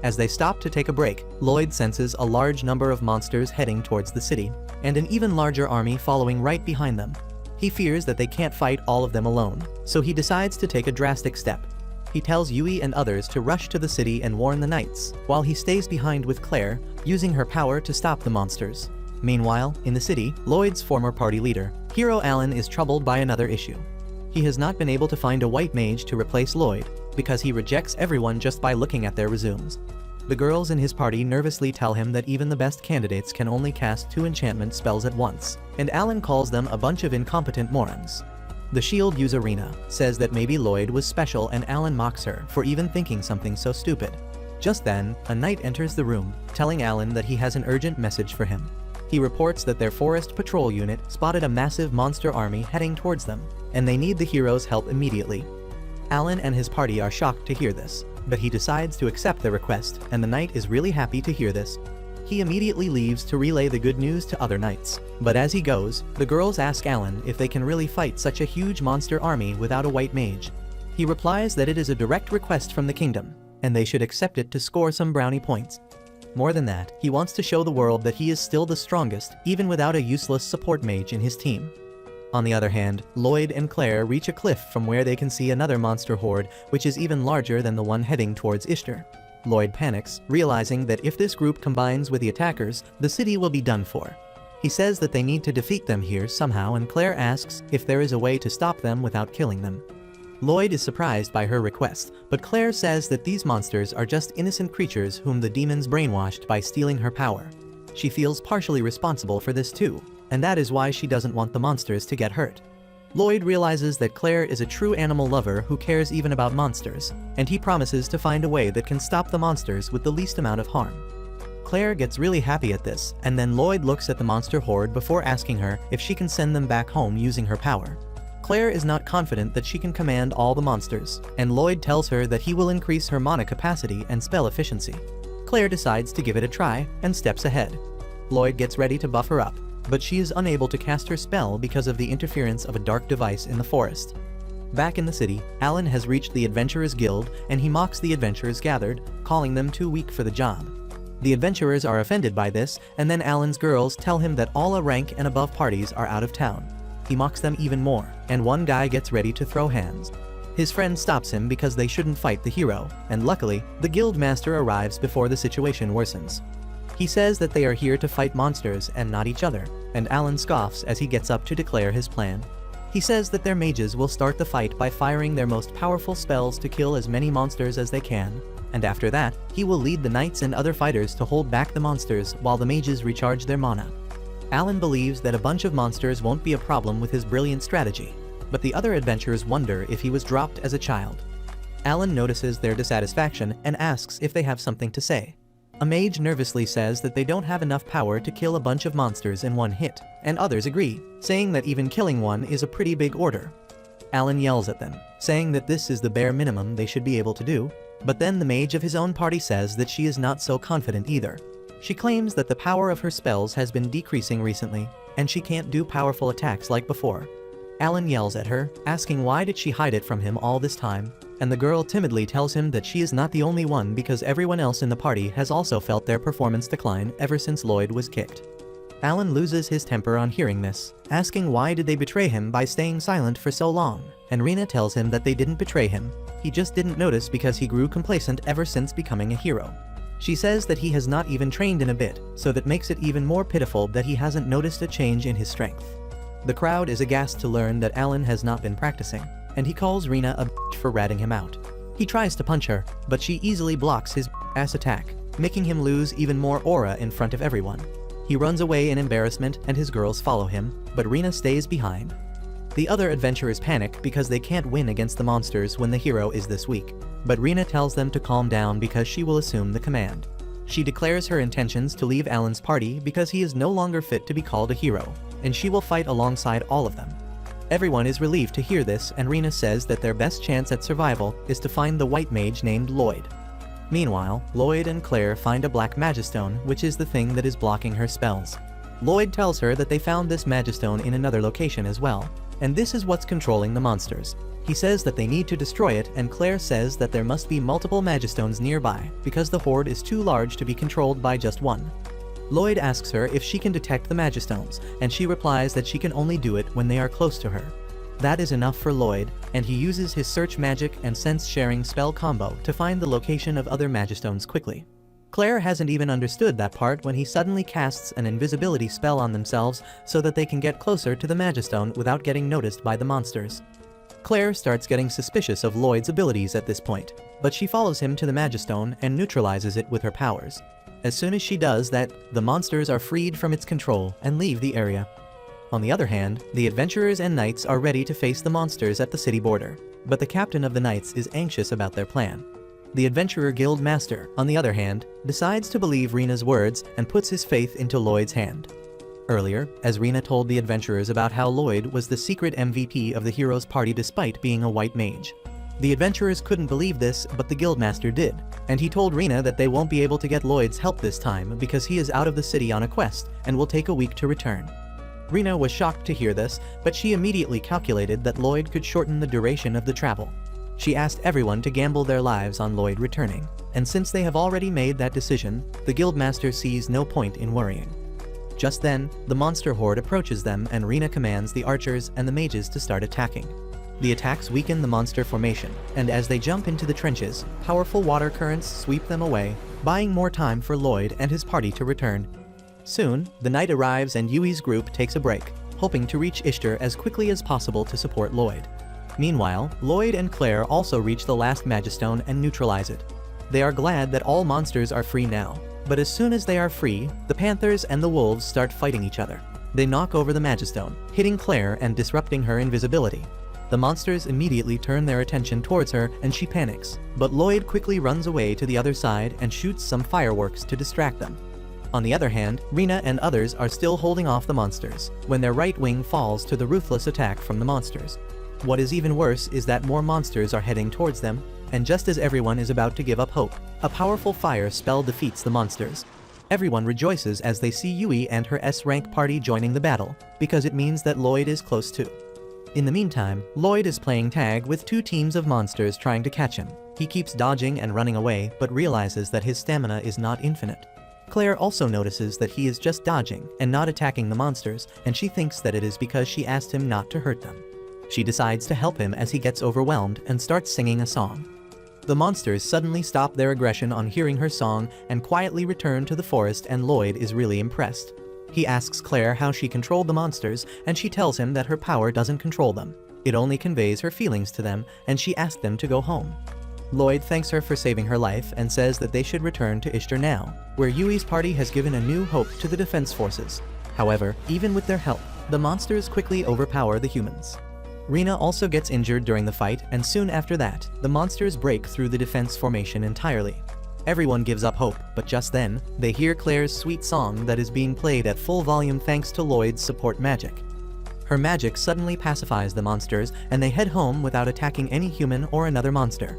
As they stop to take a break, Loid senses a large number of monsters heading towards the city, and an even larger army following right behind them. He fears that they can't fight all of them alone, so he decides to take a drastic step. He tells Yui and others to rush to the city and warn the knights, while he stays behind with Claire, using her power to stop the monsters. Meanwhile, in the city, Loid's former party leader, Hero Alan, is troubled by another issue. He has not been able to find a white mage to replace Loid, because he rejects everyone just by looking at their resumes. The girls in his party nervously tell him that even the best candidates can only cast 2 enchantment spells at once, and Alan calls them a bunch of incompetent morons. The shield user Rena says that maybe Loid was special and Alan mocks her for even thinking something so stupid. Just then, a knight enters the room, telling Alan that he has an urgent message for him. He reports that their forest patrol unit spotted a massive monster army heading towards them, and they need the hero's help immediately. Alan and his party are shocked to hear this, but he decides to accept the request, and the knight is really happy to hear this. He immediately leaves to relay the good news to other knights, but as he goes, the girls ask Alan if they can really fight such a huge monster army without a white mage. He replies that it is a direct request from the kingdom, and they should accept it to score some brownie points. More than that, he wants to show the world that he is still the strongest, even without a useless support mage in his team. On the other hand, Loid and Claire reach a cliff from where they can see another monster horde, which is even larger than the one heading towards Ishtar. Loid panics, realizing that if this group combines with the attackers, the city will be done for. He says that they need to defeat them here somehow, and Claire asks if there is a way to stop them without killing them. Loid is surprised by her request, but Claire says that these monsters are just innocent creatures whom the demons brainwashed by stealing her power. She feels partially responsible for this too, and that is why she doesn't want the monsters to get hurt. Loid realizes that Claire is a true animal lover who cares even about monsters, and he promises to find a way that can stop the monsters with the least amount of harm. Claire gets really happy at this, and then Loid looks at the monster horde before asking her if she can send them back home using her power. Claire is not confident that she can command all the monsters, and Loid tells her that he will increase her mana capacity and spell efficiency. Claire decides to give it a try, and steps ahead. Loid gets ready to buff her up, but she is unable to cast her spell because of the interference of a dark device in the forest. Back in the city, Alan has reached the Adventurers Guild, and he mocks the adventurers gathered, calling them too weak for the job. The adventurers are offended by this, and then Alan's girls tell him that all rank and above parties are out of town. He mocks them even more, and one guy gets ready to throw hands. His friend stops him because they shouldn't fight the hero, and luckily, the guild master arrives before the situation worsens. He says that they are here to fight monsters and not each other, and Alan scoffs as he gets up to declare his plan. He says that their mages will start the fight by firing their most powerful spells to kill as many monsters as they can, and after that, he will lead the knights and other fighters to hold back the monsters while the mages recharge their mana. Alan believes that a bunch of monsters won't be a problem with his brilliant strategy, but the other adventurers wonder if he was dropped as a child. Alan notices their dissatisfaction and asks if they have something to say. A mage nervously says that they don't have enough power to kill a bunch of monsters in one hit, and others agree, saying that even killing one is a pretty big order. Alan yells at them, saying that this is the bare minimum they should be able to do, but then the mage of his own party says that she is not so confident either. She claims that the power of her spells has been decreasing recently, and she can't do powerful attacks like before. Alan yells at her, asking why did she hide it from him all this time. and the girl timidly tells him that she is not the only one because everyone else in the party has also felt their performance decline ever since Loid was kicked. Alan loses his temper on hearing this, asking why did they betray him by staying silent for so long, and Rena tells him that they didn't betray him, he just didn't notice because he grew complacent ever since becoming a hero. She says that he has not even trained in a bit, so that makes it even more pitiful that he hasn't noticed a change in his strength. The crowd is aghast to learn that Alan has not been practicing, and he calls Rena a bitch for ratting him out. He tries to punch her, but she easily blocks his ass attack, making him lose even more aura in front of everyone. He runs away in embarrassment and his girls follow him, but Rena stays behind. The other adventurers panic because they can't win against the monsters when the hero is this weak, but Rena tells them to calm down because she will assume the command. She declares her intentions to leave Alan's party because he is no longer fit to be called a hero, and she will fight alongside all of them. Everyone is relieved to hear this, and Rena says that their best chance at survival is to find the white mage named Loid. Meanwhile, Loid and Claire find a black magistone, which is the thing that is blocking her spells. Loid tells her that they found this magistone in another location as well, and this is what's controlling the monsters. He says that they need to destroy it, and Claire says that there must be multiple magistones nearby, because the horde is too large to be controlled by just one. Loid asks her if she can detect the magistones, and she replies that she can only do it when they are close to her. That is enough for Loid, and he uses his search magic and sense-sharing spell combo to find the location of other magistones quickly. Claire hasn't even understood that part when he suddenly casts an invisibility spell on themselves so that they can get closer to the magistone without getting noticed by the monsters. Claire starts getting suspicious of Loid's abilities at this point, but she follows him to the magistone and neutralizes it with her powers. As soon as she does that, the monsters are freed from its control and leave the area. On the other hand, the adventurers and knights are ready to face the monsters at the city border, but the captain of the knights is anxious about their plan. The adventurer guild master, on the other hand, decides to believe Rena's words and puts his faith into Loid's hand. Earlier, as Rena told the adventurers about how Loid was the secret MVP of the hero's party despite being a white mage. The adventurers couldn't believe this, but the guildmaster did, and he told Rena that they won't be able to get Loid's help this time because he is out of the city on a quest and will take a week to return. Rena was shocked to hear this, but she immediately calculated that Loid could shorten the duration of the travel. She asked everyone to gamble their lives on Loid returning, and since they have already made that decision, the guildmaster sees no point in worrying. Just then, the monster horde approaches them and Rena commands the archers and the mages to start attacking. The attacks weaken the monster formation, and as they jump into the trenches, powerful water currents sweep them away, buying more time for Loid and his party to return. Soon, the night arrives and Yui's group takes a break, hoping to reach Ishtar as quickly as possible to support Loid. Meanwhile, Loid and Claire also reach the last magistone and neutralize it. They are glad that all monsters are free now, but as soon as they are free, the panthers and the wolves start fighting each other. They knock over the magistone, hitting Claire and disrupting her invisibility. The monsters immediately turn their attention towards her and she panics, but Loid quickly runs away to the other side and shoots some fireworks to distract them. On the other hand, Rena and others are still holding off the monsters, when their right wing falls to the ruthless attack from the monsters. What is even worse is that more monsters are heading towards them, and just as everyone is about to give up hope, a powerful fire spell defeats the monsters. Everyone rejoices as they see Yui and her S-rank party joining the battle, because it means that Loid is close too. In the meantime, Loid is playing tag with two teams of monsters trying to catch him. He keeps dodging and running away, but realizes that his stamina is not infinite. Claire also notices that he is just dodging and not attacking the monsters, and she thinks that it is because she asked him not to hurt them. She decides to help him as he gets overwhelmed and starts singing a song. The monsters suddenly stop their aggression on hearing her song and quietly return to the forest, and Loid is really impressed. He asks Claire how she controlled the monsters, and she tells him that her power doesn't control them. It only conveys her feelings to them, and she asks them to go home. Loid thanks her for saving her life and says that they should return to Ishtar now, where Yui's party has given a new hope to the defense forces. However, even with their help, the monsters quickly overpower the humans. Rena also gets injured during the fight, and soon after that, the monsters break through the defense formation entirely. Everyone gives up hope, but just then, they hear Claire's sweet song that is being played at full volume thanks to Loid's support magic. Her magic suddenly pacifies the monsters, and they head home without attacking any human or another monster.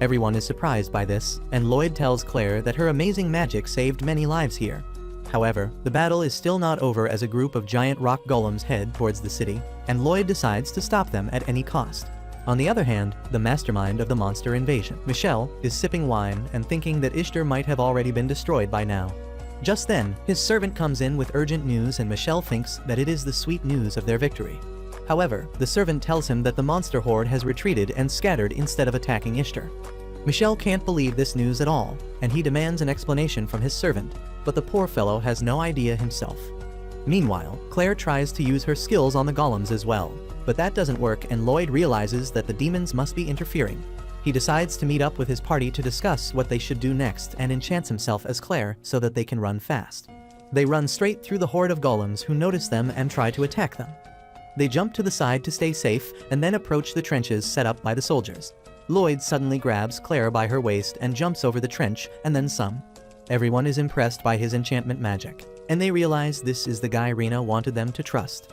Everyone is surprised by this, and Loid tells Claire that her amazing magic saved many lives here. However, the battle is still not over as a group of giant rock golems head towards the city, and Loid decides to stop them at any cost. On the other hand, the mastermind of the monster invasion, Michel, is sipping wine and thinking that Ishtar might have already been destroyed by now. Just then, his servant comes in with urgent news and Michel thinks that it is the sweet news of their victory. However, the servant tells him that the monster horde has retreated and scattered instead of attacking Ishtar. Michel can't believe this news at all, and he demands an explanation from his servant, but the poor fellow has no idea himself. Meanwhile, Claire tries to use her skills on the golems as well, but that doesn't work and Loid realizes that the demons must be interfering. He decides to meet up with his party to discuss what they should do next and enchants himself as Claire so that they can run fast. They run straight through the horde of golems who notice them and try to attack them. They jump to the side to stay safe and then approach the trenches set up by the soldiers. Loid suddenly grabs Claire by her waist and jumps over the trench and then some. Everyone is impressed by his enchantment magic, and they realize this is the guy Rena wanted them to trust.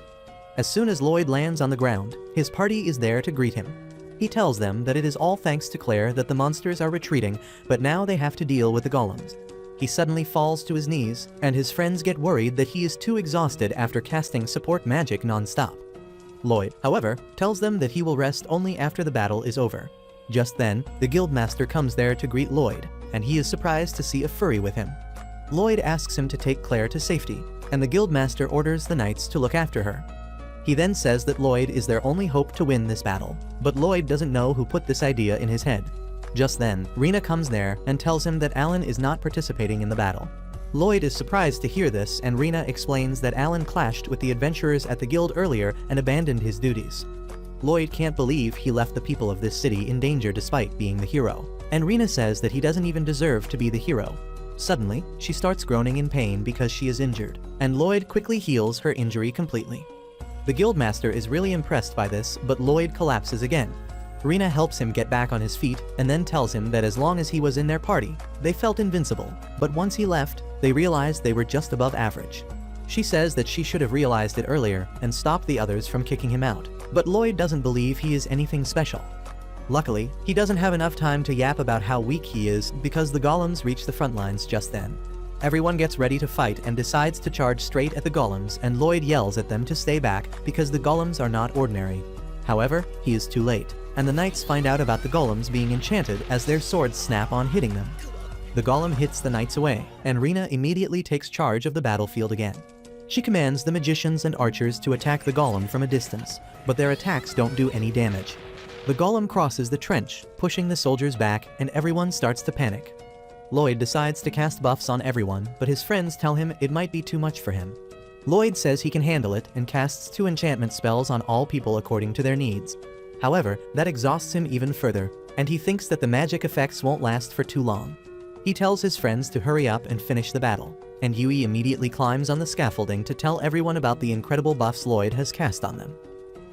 As soon as Loid lands on the ground, his party is there to greet him. He tells them that it is all thanks to Claire that the monsters are retreating, but now they have to deal with the golems. He suddenly falls to his knees, and his friends get worried that he is too exhausted after casting support magic non-stop. Loid, however, tells them that he will rest only after the battle is over. Just then, the guildmaster comes there to greet Loid, and he is surprised to see a furry with him. Loid asks him to take Claire to safety, and the guildmaster orders the knights to look after her. He then says that Loid is their only hope to win this battle, but Loid doesn't know who put this idea in his head. Just then, Rena comes there and tells him that Alan is not participating in the battle. Loid is surprised to hear this and Rena explains that Alan clashed with the adventurers at the guild earlier and abandoned his duties. Loid can't believe he left the people of this city in danger despite being the hero, and Rena says that he doesn't even deserve to be the hero. Suddenly, she starts groaning in pain because she is injured, and Loid quickly heals her injury completely. The guildmaster is really impressed by this, but Loid collapses again. Rena helps him get back on his feet and then tells him that as long as he was in their party, they felt invincible, but once he left, they realized they were just above average. She says that she should have realized it earlier and stopped the others from kicking him out, but Loid doesn't believe he is anything special. Luckily, he doesn't have enough time to yap about how weak he is because the golems reach the front lines just then. Everyone gets ready to fight and decides to charge straight at the golems, and Loid yells at them to stay back because the golems are not ordinary. However, he is too late, and the knights find out about the golems being enchanted as their swords snap on hitting them. The golem hits the knights away, and Rena immediately takes charge of the battlefield again. She commands the magicians and archers to attack the golem from a distance, but their attacks don't do any damage. The golem crosses the trench, pushing the soldiers back, and everyone starts to panic. Loid decides to cast buffs on everyone, but his friends tell him it might be too much for him. Loid says he can handle it and casts 2 enchantment spells on all people according to their needs. However, that exhausts him even further, and he thinks that the magic effects won't last for too long. He tells his friends to hurry up and finish the battle, and Yui immediately climbs on the scaffolding to tell everyone about the incredible buffs Loid has cast on them.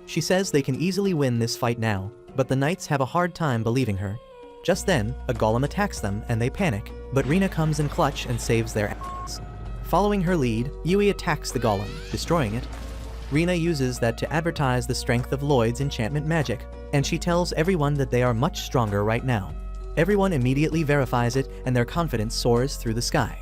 She says they can easily win this fight now, but the knights have a hard time believing her. Just then, a golem attacks them and they panic, but Rena comes in clutch and saves their ass. Following her lead, Yui attacks the golem, destroying it. Rena uses that to advertise the strength of Loid's enchantment magic, and she tells everyone that they are much stronger right now. Everyone immediately verifies it and their confidence soars through the sky.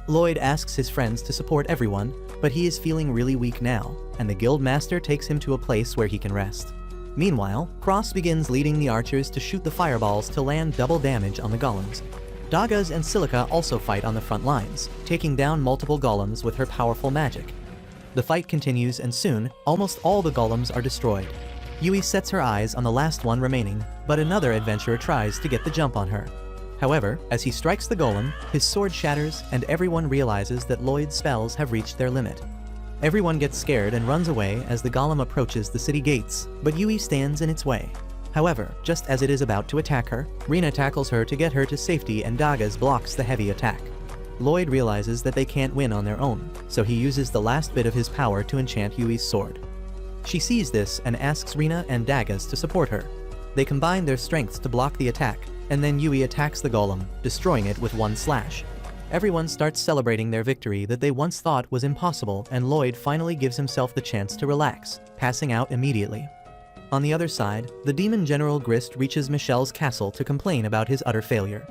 Loid asks his friends to support everyone, but he is feeling really weak now, and the guild master takes him to a place where he can rest. Meanwhile, Cross begins leading the archers to shoot the fireballs to land double damage on the golems. Dagas and Silica also fight on the front lines, taking down multiple golems with her powerful magic. The fight continues and soon, almost all the golems are destroyed. Yui sets her eyes on the last one remaining, but another adventurer tries to get the jump on her. However, as he strikes the golem, his sword shatters and everyone realizes that Loid's spells have reached their limit. Everyone gets scared and runs away as the golem approaches the city gates, but Yui stands in its way. However, just as it is about to attack her, Rena tackles her to get her to safety and Dagas blocks the heavy attack. Loid realizes that they can't win on their own, so he uses the last bit of his power to enchant Yui's sword. She sees this and asks Rena and Dagas to support her. They combine their strengths to block the attack, and then Yui attacks the golem, destroying it with one slash. Everyone starts celebrating their victory that they once thought was impossible, and Loid finally gives himself the chance to relax, passing out immediately. On the other side, the demon general Grist reaches Michelle's castle to complain about his utter failure.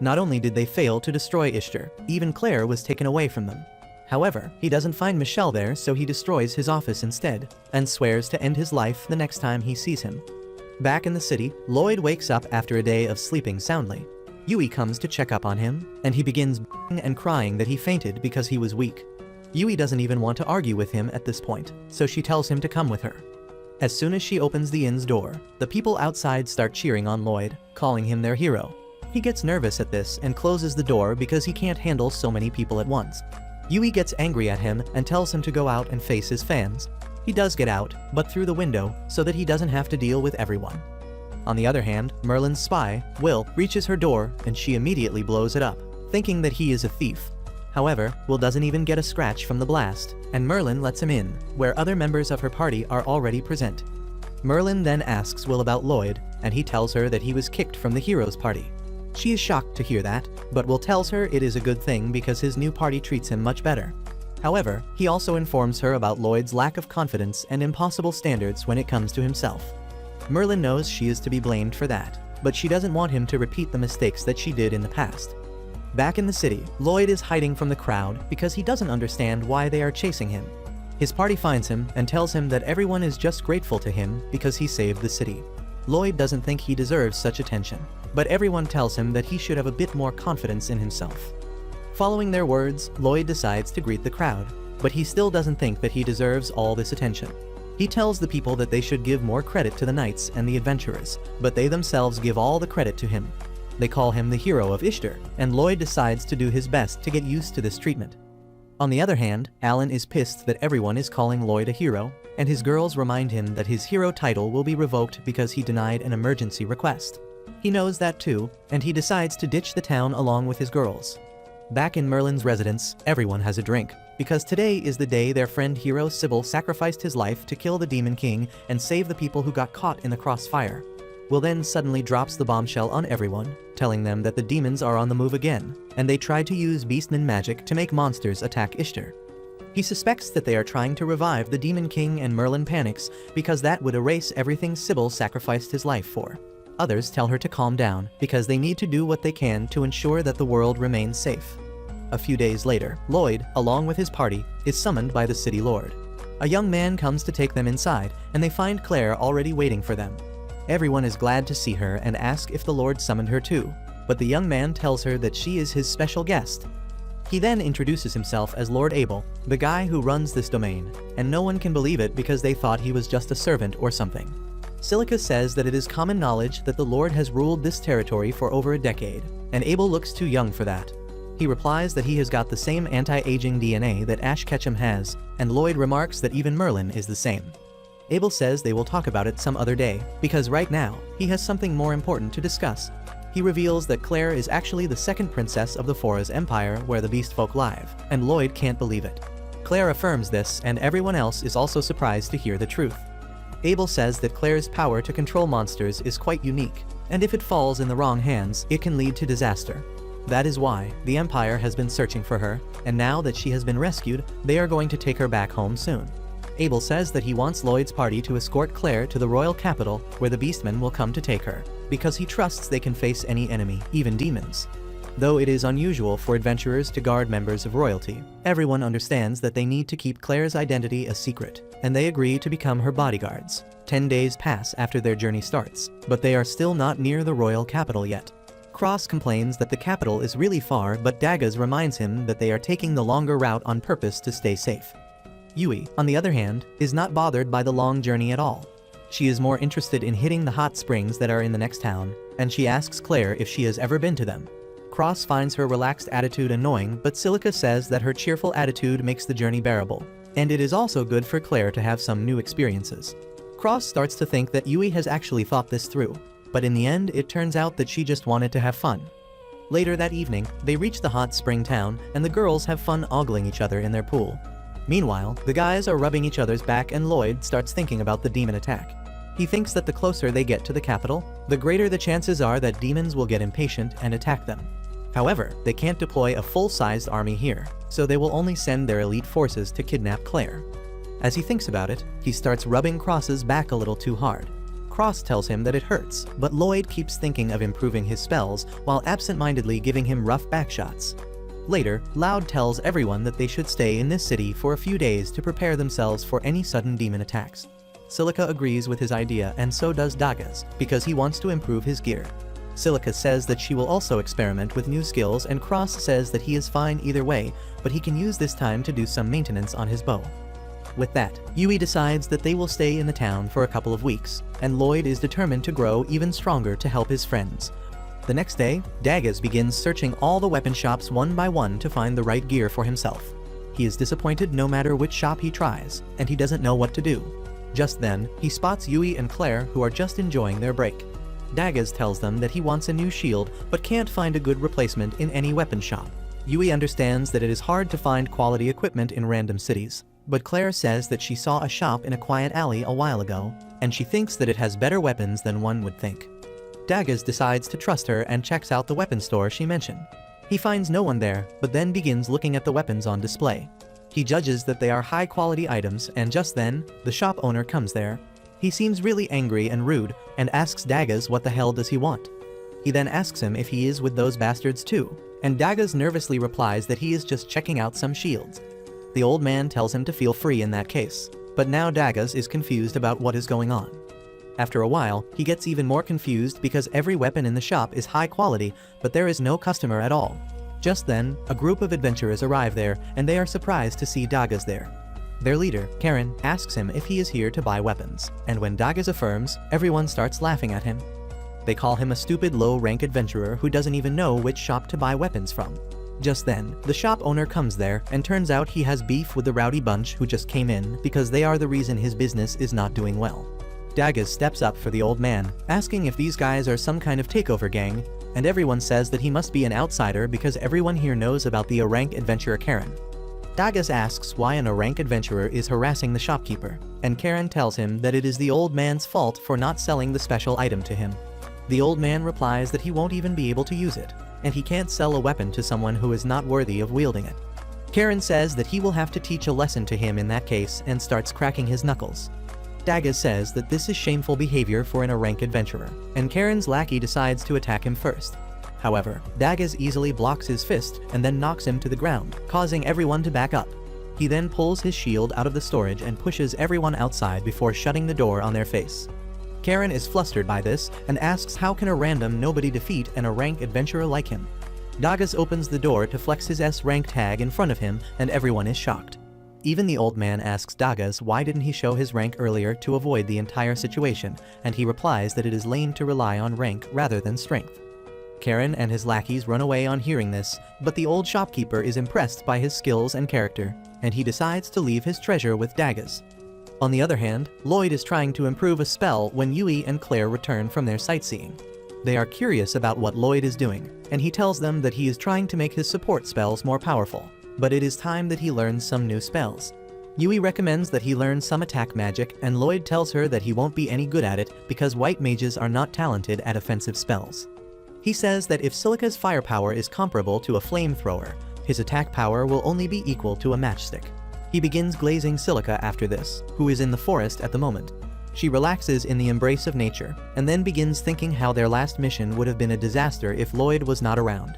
Not only did they fail to destroy Ishtar, even Claire was taken away from them. However, he doesn't find Michel there, so he destroys his office instead, and swears to end his life the next time he sees him. Back in the city, Loid wakes up after a day of sleeping soundly. Yui comes to check up on him, and he begins and crying that he fainted because he was weak. Yui doesn't even want to argue with him at this point, so she tells him to come with her. As soon as she opens the inn's door, the people outside start cheering on Loid, calling him their hero. He gets nervous at this and closes the door because he can't handle so many people at once. Yui gets angry at him and tells him to go out and face his fans. He does get out, but through the window, so that he doesn't have to deal with everyone. On the other hand, Merlin's spy, Will, reaches her door and she immediately blows it up, thinking that he is a thief. However, Will doesn't even get a scratch from the blast, and Merlin lets him in, where other members of her party are already present. Merlin then asks Will about Loid, and he tells her that he was kicked from the heroes' party. She is shocked to hear that, but Will tells her it is a good thing because his new party treats him much better. However, he also informs her about Loid's lack of confidence and impossible standards when it comes to himself. Merlin knows she is to be blamed for that, but she doesn't want him to repeat the mistakes that she did in the past. Back in the city, Loid is hiding from the crowd because he doesn't understand why they are chasing him. His party finds him and tells him that everyone is just grateful to him because he saved the city. Loid doesn't think he deserves such attention, but everyone tells him that he should have a bit more confidence in himself. Following their words, Loid decides to greet the crowd, but he still doesn't think that he deserves all this attention. He tells the people that they should give more credit to the knights and the adventurers, but they themselves give all the credit to him. They call him the hero of Ishtar, and Loid decides to do his best to get used to this treatment. On the other hand, Alan is pissed that everyone is calling Loid a hero, and his girls remind him that his hero title will be revoked because he denied an emergency request. He knows that too, and he decides to ditch the town along with his girls. Back in Merlin's residence, everyone has a drink, because today is the day their friend hero Sybil sacrificed his life to kill the Demon King and save the people who got caught in the crossfire. Will then suddenly drops the bombshell on everyone, telling them that the demons are on the move again, and they tried to use beastman magic to make monsters attack Ishtar. He suspects that they are trying to revive the Demon King, and Merlin panics because that would erase everything Sybil sacrificed his life for. Others tell her to calm down because they need to do what they can to ensure that the world remains safe. A few days later, Loid, along with his party, is summoned by the city lord. A young man comes to take them inside, and they find Claire already waiting for them. Everyone is glad to see her and ask if the Lord summoned her too, but the young man tells her that she is his special guest. He then introduces himself as Lord Abel, the guy who runs this domain, and no one can believe it because they thought he was just a servant or something. Silica says that it is common knowledge that the Lord has ruled this territory for over a decade, and Abel looks too young for that. He replies that he has got the same anti-aging DNA that Ash Ketchum has, and Loid remarks that even Merlin is the same. Abel says they will talk about it some other day, because right now, he has something more important to discuss. He reveals that Claire is actually the second princess of the Fora's empire where the beast folk live, and Loid can't believe it. Claire affirms this, and everyone else is also surprised to hear the truth. Abel says that Claire's power to control monsters is quite unique, and if it falls in the wrong hands, it can lead to disaster. That is why the Empire has been searching for her, and now that she has been rescued, they are going to take her back home soon. Abel says that he wants Loid's party to escort Claire to the royal capital where the beastmen will come to take her, because he trusts they can face any enemy, even demons. Though it is unusual for adventurers to guard members of royalty, everyone understands that they need to keep Claire's identity a secret, and they agree to become her bodyguards. 10 days pass after their journey starts, but they are still not near the royal capital yet. Cross complains that the capital is really far, but Daggaz reminds him that they are taking the longer route on purpose to stay safe. Yui, on the other hand, is not bothered by the long journey at all. She is more interested in hitting the hot springs that are in the next town, and she asks Claire if she has ever been to them. Cross finds her relaxed attitude annoying, but Silica says that her cheerful attitude makes the journey bearable, and it is also good for Claire to have some new experiences. Cross starts to think that Yui has actually thought this through, but in the end it turns out that she just wanted to have fun. Later that evening, they reach the hot spring town, and the girls have fun ogling each other in their pool. Meanwhile, the guys are rubbing each other's back, and Loid starts thinking about the demon attack. He thinks that the closer they get to the capital, the greater the chances are that demons will get impatient and attack them. However, they can't deploy a full-sized army here, so they will only send their elite forces to kidnap Claire. As he thinks about it, he starts rubbing Cross's back a little too hard. Cross tells him that it hurts, but Loid keeps thinking of improving his spells while absent-mindedly giving him rough back shots. Later, Loud tells everyone that they should stay in this city for a few days to prepare themselves for any sudden demon attacks. Silica agrees with his idea and so does Dagas, because he wants to improve his gear. Silica says that she will also experiment with new skills and Cross says that he is fine either way, but he can use this time to do some maintenance on his bow. With that, Yui decides that they will stay in the town for a couple of weeks, and Loid is determined to grow even stronger to help his friends. The next day, Dagas begins searching all the weapon shops one by one to find the right gear for himself. He is disappointed no matter which shop he tries, and he doesn't know what to do. Just then, he spots Yui and Claire who are just enjoying their break. Dagas tells them that he wants a new shield but can't find a good replacement in any weapon shop. Yui understands that it is hard to find quality equipment in random cities, but Claire says that she saw a shop in a quiet alley a while ago, and she thinks that it has better weapons than one would think. Dagas decides to trust her and checks out the weapon store she mentioned. He finds no one there, but then begins looking at the weapons on display. He judges that they are high-quality items, and just then, the shop owner comes there. He seems really angry and rude, and asks Dagas what the hell does he want. He then asks him if he is with those bastards too, and Dagas nervously replies that he is just checking out some shields. The old man tells him to feel free in that case, but now Dagas is confused about what is going on. After a while, he gets even more confused because every weapon in the shop is high quality, but there is no customer at all. Just then, a group of adventurers arrive there, and they are surprised to see Dagas there. Their leader, Karen, asks him if he is here to buy weapons, and when Dagas affirms, everyone starts laughing at him. They call him a stupid low-rank adventurer who doesn't even know which shop to buy weapons from. Just then, the shop owner comes there, and turns out he has beef with the rowdy bunch who just came in because they are the reason his business is not doing well. Dagas steps up for the old man, asking if these guys are some kind of takeover gang, and everyone says that he must be an outsider because everyone here knows about the A-rank adventurer Karen. Dagas asks why an A-rank adventurer is harassing the shopkeeper, and Karen tells him that it is the old man's fault for not selling the special item to him. The old man replies that he won't even be able to use it, and he can't sell a weapon to someone who is not worthy of wielding it. Karen says that he will have to teach a lesson to him in that case and starts cracking his knuckles. Dagas says that this is shameful behavior for an A-rank adventurer, and Karen's lackey decides to attack him first. However, Dagas easily blocks his fist and then knocks him to the ground, causing everyone to back up. He then pulls his shield out of the storage and pushes everyone outside before shutting the door on their face. Karen is flustered by this and asks how can a random nobody defeat an A-rank adventurer like him. Dagas opens the door to flex his S-rank tag in front of him and everyone is shocked. Even the old man asks Dagas why didn't he show his rank earlier to avoid the entire situation, and he replies that it is lame to rely on rank rather than strength. Karen and his lackeys run away on hearing this, but the old shopkeeper is impressed by his skills and character, and he decides to leave his treasure with Dagas. On the other hand, Loid is trying to improve a spell when Yui and Claire return from their sightseeing. They are curious about what Loid is doing, and he tells them that he is trying to make his support spells more powerful, but it is time that he learns some new spells. Yui recommends that he learn some attack magic, and Loid tells her that he won't be any good at it because white mages are not talented at offensive spells. He says that if Silica's firepower is comparable to a flamethrower, his attack power will only be equal to a matchstick. He begins glazing Silica after this, who is in the forest at the moment. She relaxes in the embrace of nature, and then begins thinking how their last mission would have been a disaster if Loid was not around.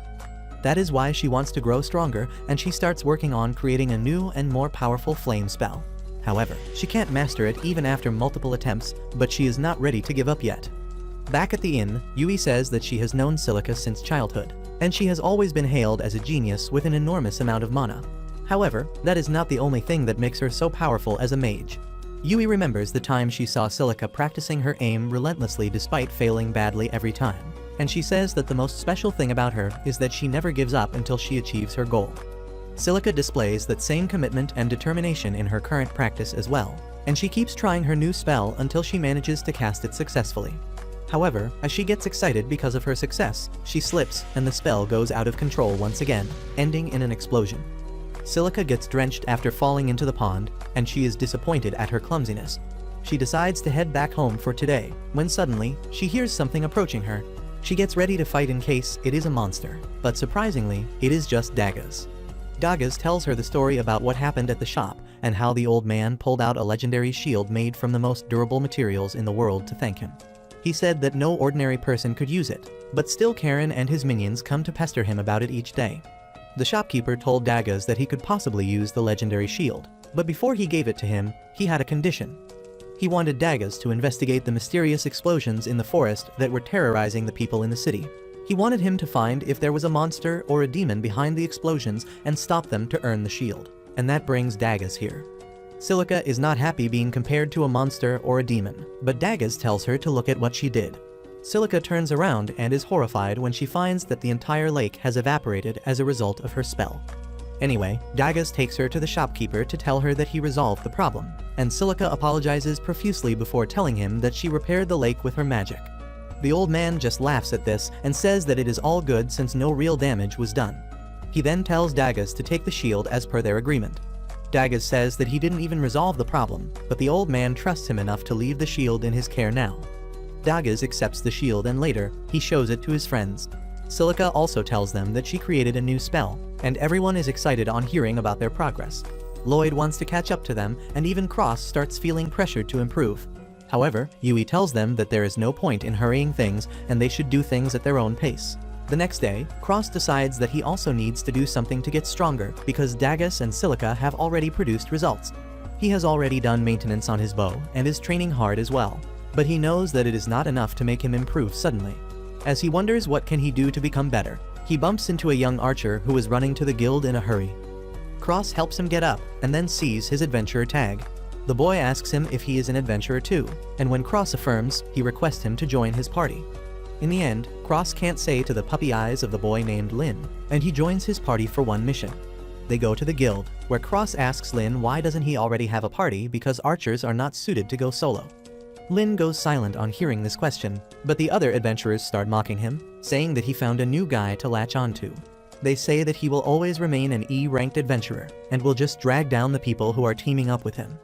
That is why she wants to grow stronger, and she starts working on creating a new and more powerful flame spell. However, she can't master it even after multiple attempts, but she is not ready to give up yet. Back at the inn, Yui says that she has known Silica since childhood, and she has always been hailed as a genius with an enormous amount of mana. However, that is not the only thing that makes her so powerful as a mage. Yui remembers the time she saw Silica practicing her aim relentlessly despite failing badly every time, and she says that the most special thing about her is that she never gives up until she achieves her goal. Silica displays that same commitment and determination in her current practice as well, and she keeps trying her new spell until she manages to cast it successfully. However, as she gets excited because of her success, she slips and the spell goes out of control once again, ending in an explosion. Silica gets drenched after falling into the pond, and she is disappointed at her clumsiness. She decides to head back home for today, when suddenly, she hears something approaching her. She gets ready to fight in case it is a monster, but surprisingly, it is just Dagas. Dagas tells her the story about what happened at the shop, and how the old man pulled out a legendary shield made from the most durable materials in the world to thank him. He said that no ordinary person could use it, but still Karen and his minions come to pester him about it each day. The shopkeeper told Dagas that he could possibly use the legendary shield, but before he gave it to him, he had a condition. He wanted Dagas to investigate the mysterious explosions in the forest that were terrorizing the people in the city. He wanted him to find if there was a monster or a demon behind the explosions and stop them to earn the shield. And that brings Dagas here. Silica is not happy being compared to a monster or a demon, but Dagas tells her to look at what she did. Silica turns around and is horrified when she finds that the entire lake has evaporated as a result of her spell. Anyway, Dagas takes her to the shopkeeper to tell her that he resolved the problem, and Silica apologizes profusely before telling him that she repaired the lake with her magic. The old man just laughs at this and says that it is all good since no real damage was done. He then tells Dagas to take the shield as per their agreement. Dagas says that he didn't even resolve the problem, but the old man trusts him enough to leave the shield in his care now. Dagas accepts the shield and later, he shows it to his friends. Silica also tells them that she created a new spell, and everyone is excited on hearing about their progress. Loid wants to catch up to them, and even Cross starts feeling pressured to improve. However, Yui tells them that there is no point in hurrying things and they should do things at their own pace. The next day, Cross decides that he also needs to do something to get stronger because Dagas and Silica have already produced results. He has already done maintenance on his bow and is training hard as well, but he knows that it is not enough to make him improve suddenly. As he wonders what can he do to become better, he bumps into a young archer who is running to the guild in a hurry. Cross helps him get up and then sees his adventurer tag. The boy asks him if he is an adventurer too, and when Cross affirms, he requests him to join his party. In the end, Cross can't say to the puppy eyes of the boy named Lin, and he joins his party for one mission. They go to the guild, where Cross asks Lin why doesn't he already have a party because archers are not suited to go solo. Lin goes silent on hearing this question, but the other adventurers start mocking him, saying that he found a new guy to latch onto. They say that he will always remain an E-ranked adventurer, and will just drag down the people who are teaming up with him.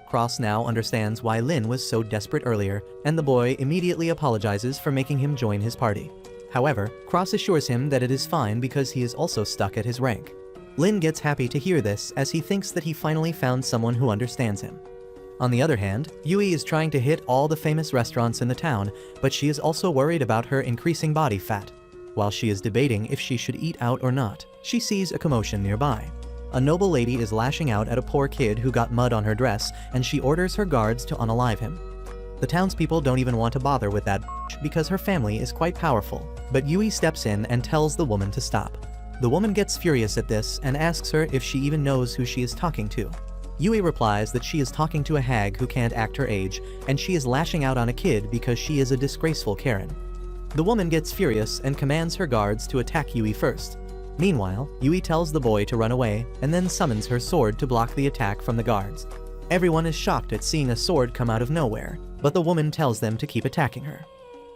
Cross now understands why Lin was so desperate earlier, and the boy immediately apologizes for making him join his party. However, Cross assures him that it is fine because he is also stuck at his rank. Lin gets happy to hear this as he thinks that he finally found someone who understands him. On the other hand, Yui is trying to hit all the famous restaurants in the town, but she is also worried about her increasing body fat. While she is debating if she should eat out or not, she sees a commotion nearby. A noble lady is lashing out at a poor kid who got mud on her dress, and she orders her guards to unalive him. The townspeople don't even want to bother with that because her family is quite powerful, but Yui steps in and tells the woman to stop. The woman gets furious at this and asks her if she even knows who she is talking to. Yui replies that she is talking to a hag who can't act her age, and she is lashing out on a kid because she is a disgraceful Karen. The woman gets furious and commands her guards to attack Yui first. Meanwhile, Yui tells the boy to run away and then summons her sword to block the attack from the guards. Everyone is shocked at seeing a sword come out of nowhere, but the woman tells them to keep attacking her.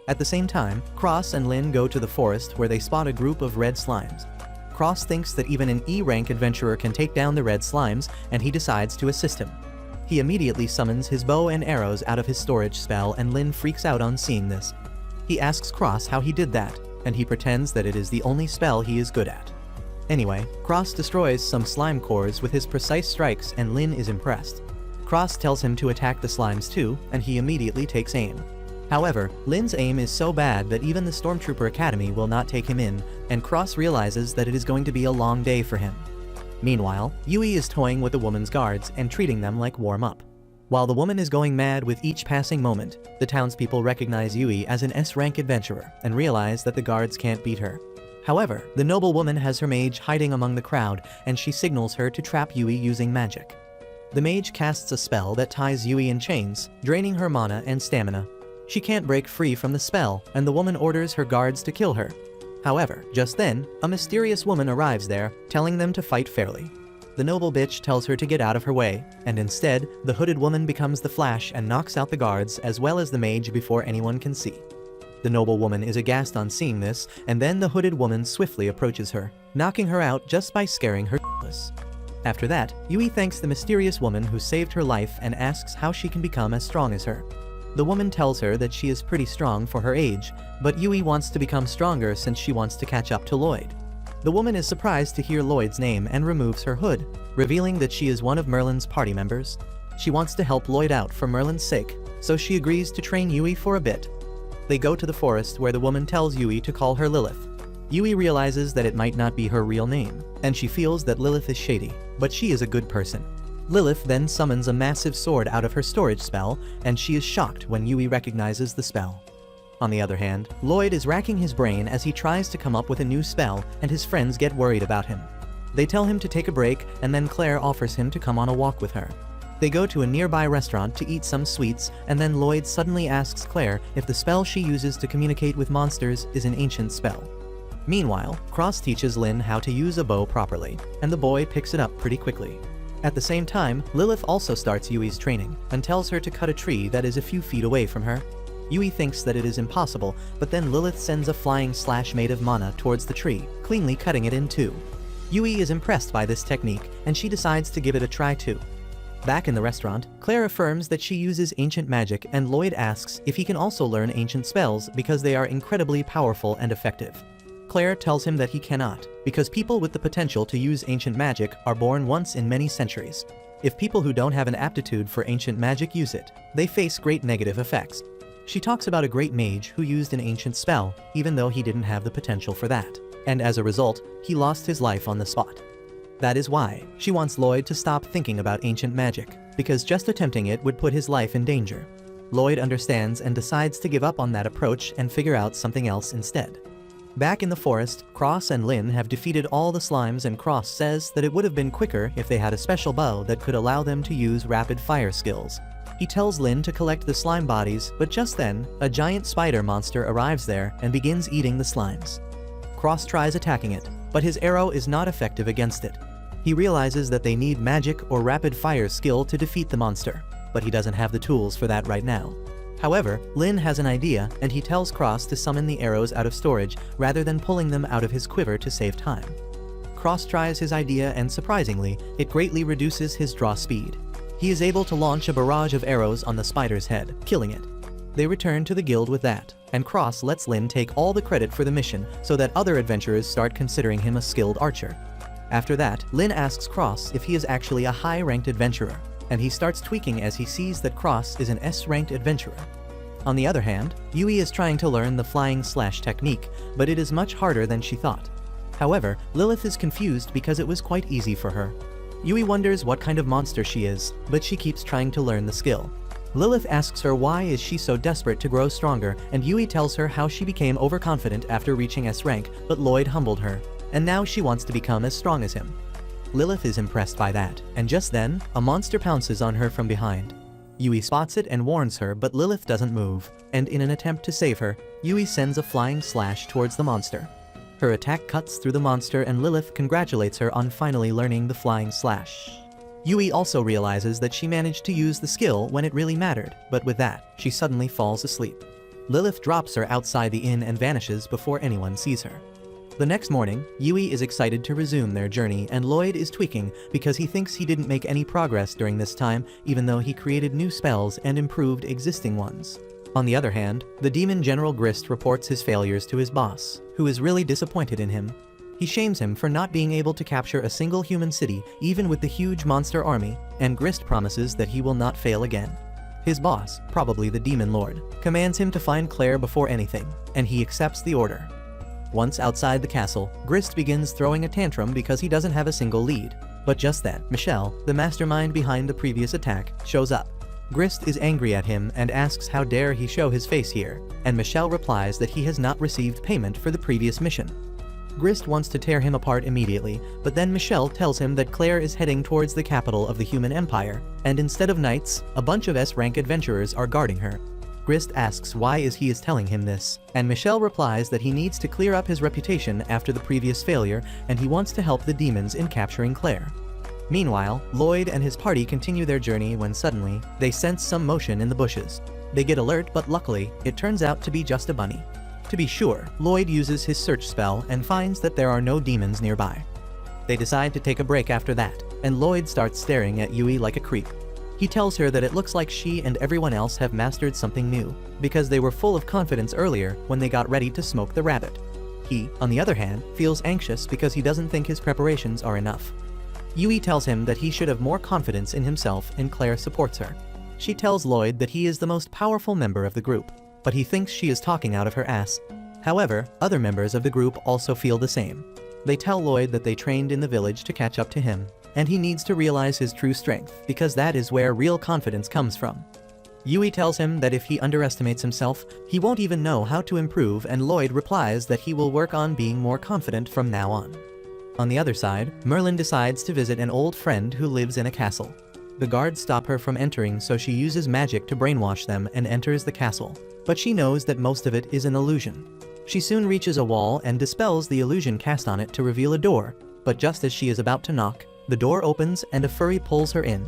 At the same time, Cross and Lin go to the forest where they spot a group of red slimes. Cross thinks that even an E-rank adventurer can take down the red slimes, and he decides to assist him. He immediately summons his bow and arrows out of his storage spell, and Lin freaks out on seeing this. He asks Cross how he did that, and he pretends that it is the only spell he is good at. Anyway, Cross destroys some slime cores with his precise strikes, and Lin is impressed. Cross tells him to attack the slimes too, and he immediately takes aim. However, Lin's aim is so bad that even the Stormtrooper Academy will not take him in, and Cross realizes that it is going to be a long day for him. Meanwhile, Yui is toying with the woman's guards and treating them like warm-up. While the woman is going mad with each passing moment, the townspeople recognize Yui as an S-rank adventurer and realize that the guards can't beat her. However, the noble woman has her mage hiding among the crowd, and she signals her to trap Yui using magic. The mage casts a spell that ties Yui in chains, draining her mana and stamina. She can't break free from the spell, and the woman orders her guards to kill her. However, just then, a mysterious woman arrives there, telling them to fight fairly. The noble bitch tells her to get out of her way, and instead, the hooded woman becomes the Flash and knocks out the guards as well as the mage before anyone can see. The noble woman is aghast on seeing this, and then the hooded woman swiftly approaches her, knocking her out just by scaring her shitless. After that, Yui thanks the mysterious woman who saved her life and asks how she can become as strong as her. The woman tells her that she is pretty strong for her age, but Yui wants to become stronger since she wants to catch up to Loid. The woman is surprised to hear Loid's name and removes her hood, revealing that she is one of Merlin's party members. She wants to help Loid out for Merlin's sake, so she agrees to train Yui for a bit. They go to the forest where the woman tells Yui to call her Lilith. Yui realizes that it might not be her real name, and she feels that Lilith is shady, but she is a good person. Lilith then summons a massive sword out of her storage spell, and she is shocked when Yui recognizes the spell. On the other hand, Loid is racking his brain as he tries to come up with a new spell, and his friends get worried about him. They tell him to take a break, and then Claire offers him to come on a walk with her. They go to a nearby restaurant to eat some sweets, and then Loid suddenly asks Claire if the spell she uses to communicate with monsters is an ancient spell. Meanwhile, Cross teaches Lin how to use a bow properly, and the boy picks it up pretty quickly. At the same time, Lilith also starts Yui's training, and tells her to cut a tree that is a few feet away from her. Yui thinks that it is impossible, but then Lilith sends a flying slash made of mana towards the tree, cleanly cutting it in two. Yui is impressed by this technique, and she decides to give it a try too. Back in the restaurant, Claire affirms that she uses ancient magic, and Loid asks if he can also learn ancient spells because they are incredibly powerful and effective. Claire tells him that he cannot, because people with the potential to use ancient magic are born once in many centuries. If people who don't have an aptitude for ancient magic use it, they face great negative effects. She talks about a great mage who used an ancient spell, even though he didn't have the potential for that, and as a result, he lost his life on the spot. That is why she wants Loid to stop thinking about ancient magic, because just attempting it would put his life in danger. Loid understands and decides to give up on that approach and figure out something else instead. Back in the forest, Cross and Lin have defeated all the slimes, and Cross says that it would have been quicker if they had a special bow that could allow them to use rapid fire skills. He tells Lin to collect the slime bodies, but just then, a giant spider monster arrives there and begins eating the slimes. Cross tries attacking it, but his arrow is not effective against it. He realizes that they need magic or rapid fire skill to defeat the monster, but he doesn't have the tools for that right now. However, Lin has an idea, and he tells Cross to summon the arrows out of storage rather than pulling them out of his quiver to save time. Cross tries his idea, and surprisingly, it greatly reduces his draw speed. He is able to launch a barrage of arrows on the spider's head, killing it. They return to the guild with that, and Cross lets Lin take all the credit for the mission so that other adventurers start considering him a skilled archer. After that, Lin asks Cross if he is actually a high-ranked adventurer, and he starts tweaking as he sees that Cross is an S-ranked adventurer. On the other hand, Yui is trying to learn the flying slash technique, but it is much harder than she thought. However, Lilith is confused because it was quite easy for her. Yui wonders what kind of monster she is, but she keeps trying to learn the skill. Lilith asks her why is she so desperate to grow stronger, and Yui tells her how she became overconfident after reaching S rank, but Loid humbled her, and now she wants to become as strong as him. Lilith is impressed by that, and just then, a monster pounces on her from behind. Yui spots it and warns her, but Lilith doesn't move, and in an attempt to save her, Yui sends a flying slash towards the monster. Her attack cuts through the monster, and Lilith congratulates her on finally learning the flying slash. Yui also realizes that she managed to use the skill when it really mattered, but with that, she suddenly falls asleep. Lilith drops her outside the inn and vanishes before anyone sees her. The next morning, Yui is excited to resume their journey, and Loid is tweaking because he thinks he didn't make any progress during this time, even though he created new spells and improved existing ones. On the other hand, the demon General Grist reports his failures to his boss, who is really disappointed in him. He shames him for not being able to capture a single human city, even with the huge monster army, and Grist promises that he will not fail again. His boss, probably the Demon Lord, commands him to find Claire before anything, and he accepts the order. Once outside the castle, Grist begins throwing a tantrum because he doesn't have a single lead. But just then, Michelle, the mastermind behind the previous attack, shows up. Grist is angry at him and asks how dare he show his face here, and Michelle replies that he has not received payment for the previous mission. Grist wants to tear him apart immediately, but then Michelle tells him that Claire is heading towards the capital of the human empire, and instead of knights, a bunch of S-rank adventurers are guarding her. Grist asks why he is telling him this, and Michelle replies that he needs to clear up his reputation after the previous failure, and he wants to help the demons in capturing Claire. Meanwhile, Loid and his party continue their journey when suddenly, they sense some motion in the bushes. They get alert, but luckily, it turns out to be just a bunny. To be sure, Loid uses his search spell and finds that there are no demons nearby. They decide to take a break after that, and Loid starts staring at Yui like a creep. He tells her that it looks like she and everyone else have mastered something new, because they were full of confidence earlier when they got ready to smoke the rabbit. He, on the other hand, feels anxious because he doesn't think his preparations are enough. Yui tells him that he should have more confidence in himself, and Claire supports her. She tells Loid that he is the most powerful member of the group, but he thinks she is talking out of her ass. However, other members of the group also feel the same. They tell Loid that they trained in the village to catch up to him, and he needs to realize his true strength because that is where real confidence comes from. Yui tells him that if he underestimates himself, he won't even know how to improve, and Loid replies that he will work on being more confident from now on. On the other side, Merlin decides to visit an old friend who lives in a castle. The guards stop her from entering, so she uses magic to brainwash them and enters the castle. But she knows that most of it is an illusion. She soon reaches a wall and dispels the illusion cast on it to reveal a door, but just as she is about to knock, the door opens and a furry pulls her in.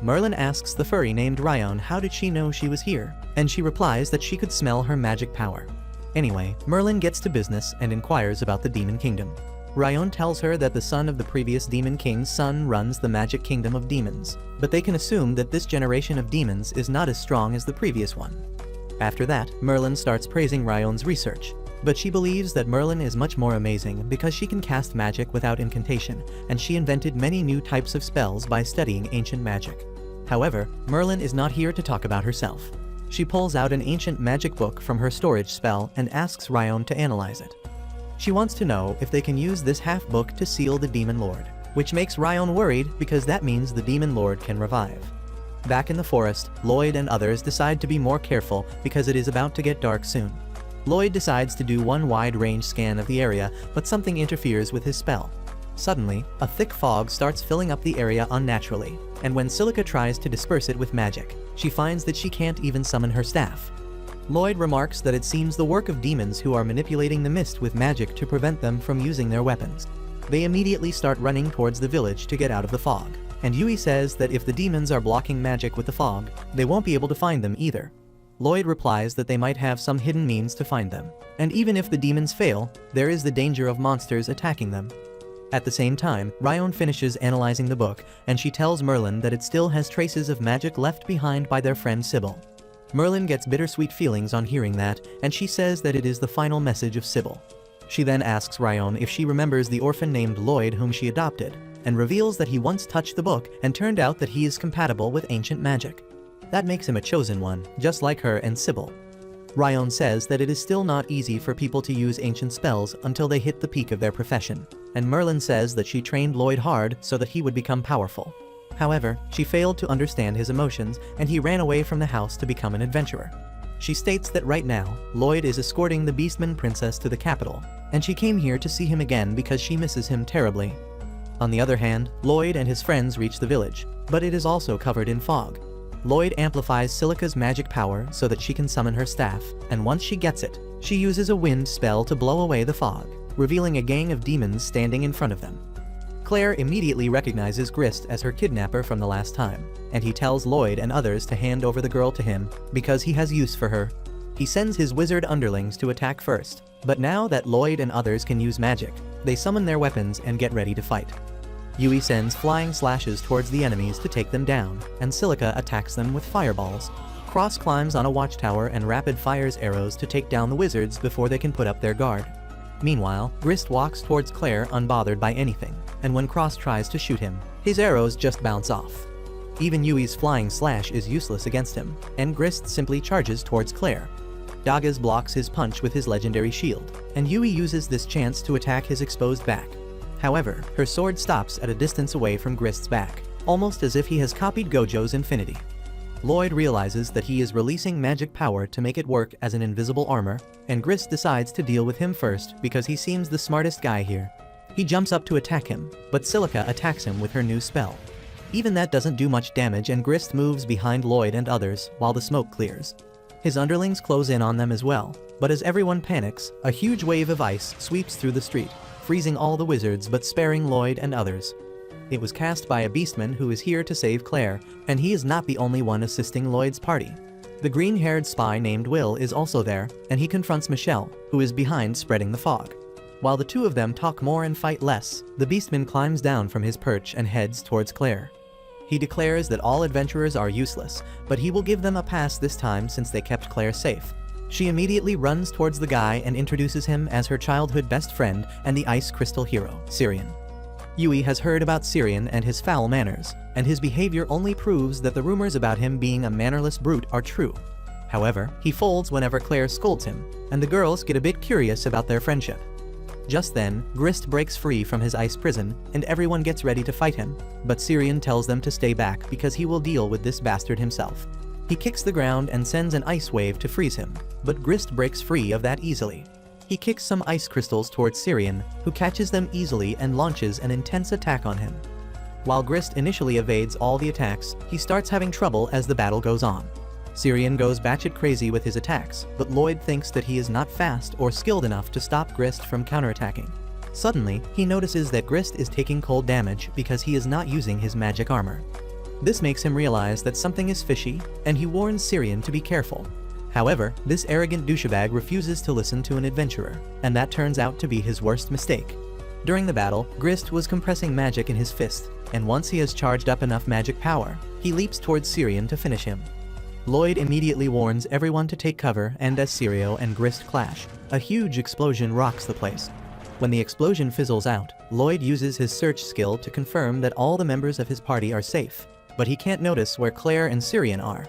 Merlin asks the furry named Ryon how did she know she was here, and she replies that she could smell her magic power. Anyway, Merlin gets to business and inquires about the Demon Kingdom. Ryon tells her that the son of the previous Demon King's son runs the magic kingdom of demons, but they can assume that this generation of demons is not as strong as the previous one. After that, Merlin starts praising Ryon's research, but she believes that Merlin is much more amazing because she can cast magic without incantation, and she invented many new types of spells by studying ancient magic. However, Merlin is not here to talk about herself. She pulls out an ancient magic book from her storage spell and asks Ryon to analyze it. She wants to know if they can use this half-book to seal the Demon Lord, which makes Ryon worried because that means the Demon Lord can revive. Back in the forest, Loid and others decide to be more careful because it is about to get dark soon. Loid decides to do one wide-range scan of the area, but something interferes with his spell. Suddenly, a thick fog starts filling up the area unnaturally, and when Silica tries to disperse it with magic, she finds that she can't even summon her staff. Loid remarks that it seems the work of demons who are manipulating the mist with magic to prevent them from using their weapons. They immediately start running towards the village to get out of the fog, and Yui says that if the demons are blocking magic with the fog, they won't be able to find them either. Loid replies that they might have some hidden means to find them, and even if the demons fail, there is the danger of monsters attacking them. At the same time, Ryon finishes analyzing the book, and she tells Merlin that it still has traces of magic left behind by their friend Sybil. Merlin gets bittersweet feelings on hearing that, and she says that it is the final message of Sybil. She then asks Ryon if she remembers the orphan named Loid whom she adopted, and reveals that he once touched the book and turned out that he is compatible with ancient magic. That makes him a chosen one, just like her and Sybil. Ryon says that it is still not easy for people to use ancient spells until they hit the peak of their profession, and Merlin says that she trained Loid hard so that he would become powerful. However, she failed to understand his emotions, and he ran away from the house to become an adventurer. She states that right now, Loid is escorting the Beastman princess to the capital, and she came here to see him again because she misses him terribly. On the other hand, Loid and his friends reach the village, but it is also covered in fog. Loid amplifies Silica's magic power so that she can summon her staff, and once she gets it, she uses a wind spell to blow away the fog, revealing a gang of demons standing in front of them. Claire immediately recognizes Grist as her kidnapper from the last time, and he tells Loid and others to hand over the girl to him because he has use for her. He sends his wizard underlings to attack first, but now that Loid and others can use magic, they summon their weapons and get ready to fight. Yui sends flying slashes towards the enemies to take them down, and Silica attacks them with fireballs. Cross climbs on a watchtower and rapid fires arrows to take down the wizards before they can put up their guard. Meanwhile, Grist walks towards Claire unbothered by anything, and when Cross tries to shoot him, his arrows just bounce off. Even Yui's flying slash is useless against him, and Grist simply charges towards Claire. Dagas blocks his punch with his legendary shield, and Yui uses this chance to attack his exposed back. However, her sword stops at a distance away from Grist's back, almost as if he has copied Gojo's Infinity. Loid realizes that he is releasing magic power to make it work as an invisible armor, and Grist decides to deal with him first because he seems the smartest guy here. He jumps up to attack him, but Silica attacks him with her new spell. Even that doesn't do much damage, and Grist moves behind Loid and others while the smoke clears. His underlings close in on them as well, but as everyone panics, a huge wave of ice sweeps through the street, freezing all the wizards but sparing Loid and others. It was cast by a beastman who is here to save Claire, and he is not the only one assisting Loid's party. The green-haired spy named Will is also there, and he confronts Michelle, who is behind spreading the fog. While the two of them talk more and fight less, the beastman climbs down from his perch and heads towards Claire. He declares that all adventurers are useless, but he will give them a pass this time since they kept Claire safe. She immediately runs towards the guy and introduces him as her childhood best friend and the ice crystal hero, Syrian. Yui has heard about Syrian and his foul manners, and his behavior only proves that the rumors about him being a mannerless brute are true. However, he folds whenever Claire scolds him, and the girls get a bit curious about their friendship. Just then, Grist breaks free from his ice prison, and everyone gets ready to fight him, but Syrian tells them to stay back because he will deal with this bastard himself. He kicks the ground and sends an ice wave to freeze him, but Grist breaks free of that easily. He kicks some ice crystals towards Syrian, who catches them easily and launches an intense attack on him. While Grist initially evades all the attacks, he starts having trouble as the battle goes on. Syrian goes batshit crazy with his attacks, but Loid thinks that he is not fast or skilled enough to stop Grist from counterattacking. Suddenly, he notices that Grist is taking cold damage because he is not using his magic armor. This makes him realize that something is fishy, and he warns Syrian to be careful. However, this arrogant douchebag refuses to listen to an adventurer, and that turns out to be his worst mistake. During the battle, Grist was compressing magic in his fist, and once he has charged up enough magic power, he leaps towards Syrian to finish him. Loid immediately warns everyone to take cover, and as Syrio and Grist clash, a huge explosion rocks the place. When the explosion fizzles out, Loid uses his search skill to confirm that all the members of his party are safe, but he can't notice where Claire and Syrian are.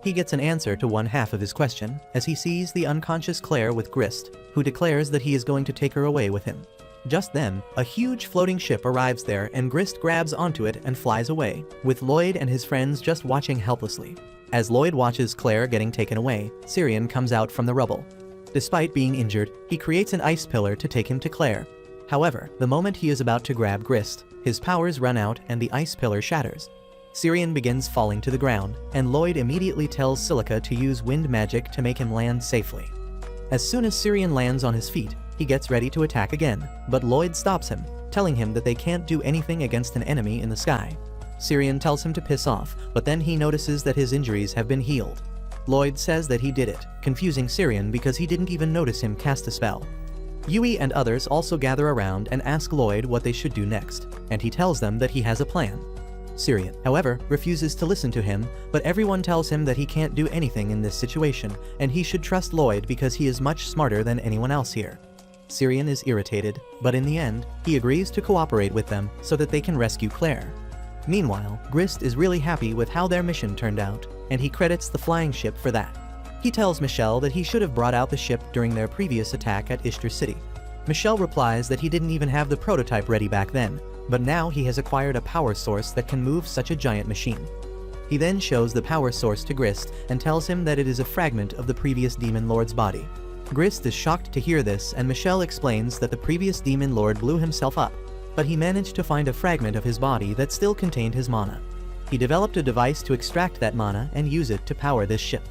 He gets an answer to one half of his question, as he sees the unconscious Claire with Grist, who declares that he is going to take her away with him. Just then, a huge floating ship arrives there and Grist grabs onto it and flies away, with Loid and his friends just watching helplessly. As Loid watches Claire getting taken away, Syrian comes out from the rubble. Despite being injured, he creates an ice pillar to take him to Claire. However, the moment he is about to grab Grist, his powers run out and the ice pillar shatters. Syrian begins falling to the ground, and Loid immediately tells Silica to use wind magic to make him land safely. As soon as Syrian lands on his feet, he gets ready to attack again, but Loid stops him, telling him that they can't do anything against an enemy in the sky. Syrian tells him to piss off, but then he notices that his injuries have been healed. Loid says that he did it, confusing Syrian because he didn't even notice him cast a spell. Yui and others also gather around and ask Loid what they should do next, and he tells them that he has a plan. Syrian, however, refuses to listen to him, but everyone tells him that he can't do anything in this situation, and he should trust Loid because he is much smarter than anyone else here. Syrian is irritated, but in the end, he agrees to cooperate with them so that they can rescue Claire. Meanwhile, Grist is really happy with how their mission turned out, and he credits the flying ship for that. He tells Michelle that he should have brought out the ship during their previous attack at Ishtar City. Michelle replies that he didn't even have the prototype ready back then, but now he has acquired a power source that can move such a giant machine. He then shows the power source to Grist and tells him that it is a fragment of the previous Demon Lord's body. Grist is shocked to hear this, and Michelle explains that the previous Demon Lord blew himself up, but he managed to find a fragment of his body that still contained his mana. He developed a device to extract that mana and use it to power this ship.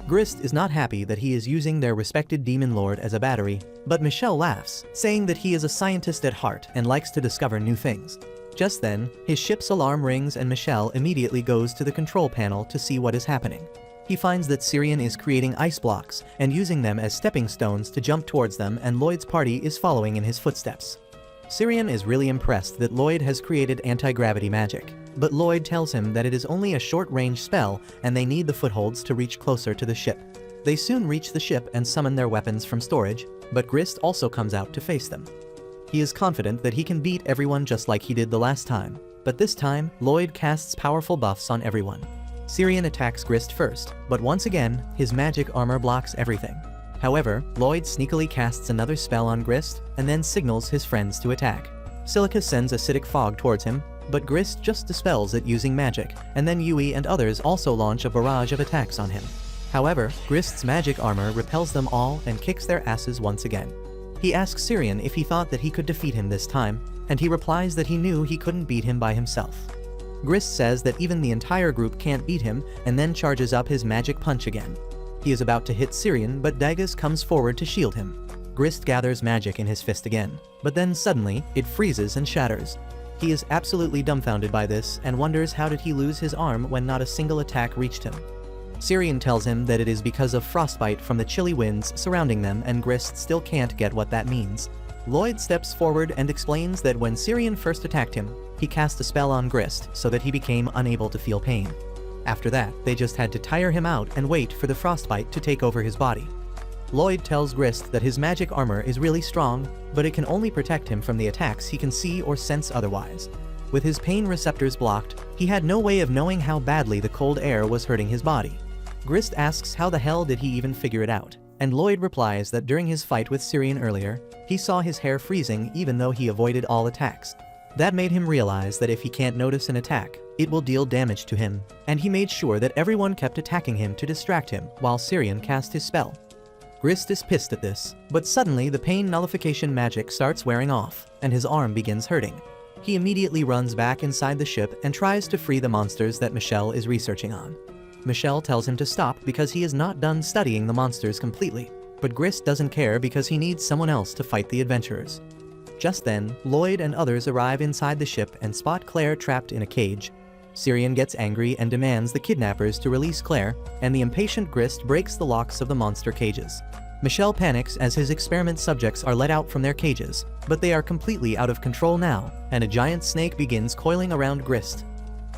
Grist is not happy that he is using their respected Demon Lord as a battery, but Michelle laughs, saying that he is a scientist at heart and likes to discover new things. Just then, his ship's alarm rings and Michelle immediately goes to the control panel to see what is happening. He finds that Syrian is creating ice blocks and using them as stepping stones to jump towards them, and Loid's party is following in his footsteps. Syrian is really impressed that Loid has created anti-gravity magic, but Loid tells him that it is only a short-range spell and they need the footholds to reach closer to the ship. They soon reach the ship and summon their weapons from storage, but Grist also comes out to face them. He is confident that he can beat everyone just like he did the last time, but this time, Loid casts powerful buffs on everyone. Syrian attacks Grist first, but once again, his magic armor blocks everything. However, Loid sneakily casts another spell on Grist and then signals his friends to attack. Silica sends acidic fog towards him, but Grist just dispels it using magic, and then Yui and others also launch a barrage of attacks on him. However, Grist's magic armor repels them all and kicks their asses once again. He asks Syrian if he thought that he could defeat him this time, and he replies that he knew he couldn't beat him by himself. Grist says that even the entire group can't beat him, and then charges up his magic punch again. He is about to hit Syrian, but Dagas comes forward to shield him. Grist gathers magic in his fist again, but then suddenly, it freezes and shatters. He is absolutely dumbfounded by this and wonders how did he lose his arm when not a single attack reached him. Syrian tells him that it is because of frostbite from the chilly winds surrounding them, and Grist still can't get what that means. Loid steps forward and explains that when Syrian first attacked him, he cast a spell on Grist so that he became unable to feel pain. After that, they just had to tire him out and wait for the frostbite to take over his body. Loid tells Grist that his magic armor is really strong, but it can only protect him from the attacks he can see or sense otherwise. With his pain receptors blocked, he had no way of knowing how badly the cold air was hurting his body. Grist asks how the hell did he even figure it out. and Loid replies that during his fight with Syrian earlier, he saw his hair freezing even though he avoided all attacks. That made him realize that if he can't notice an attack, it will deal damage to him, and he made sure that everyone kept attacking him to distract him while Syrian cast his spell. Grist is pissed at this, but suddenly the pain nullification magic starts wearing off, and his arm begins hurting. He immediately runs back inside the ship and tries to free the monsters that Michelle is researching on. Michelle tells him to stop because he is not done studying the monsters completely, but Grist doesn't care because he needs someone else to fight the adventurers. Just then, Loid and others arrive inside the ship and spot Claire trapped in a cage. Syrian gets angry and demands the kidnappers to release Claire, and the impatient Grist breaks the locks of the monster cages. Michelle panics as his experiment subjects are let out from their cages, but they are completely out of control now, and a giant snake begins coiling around Grist.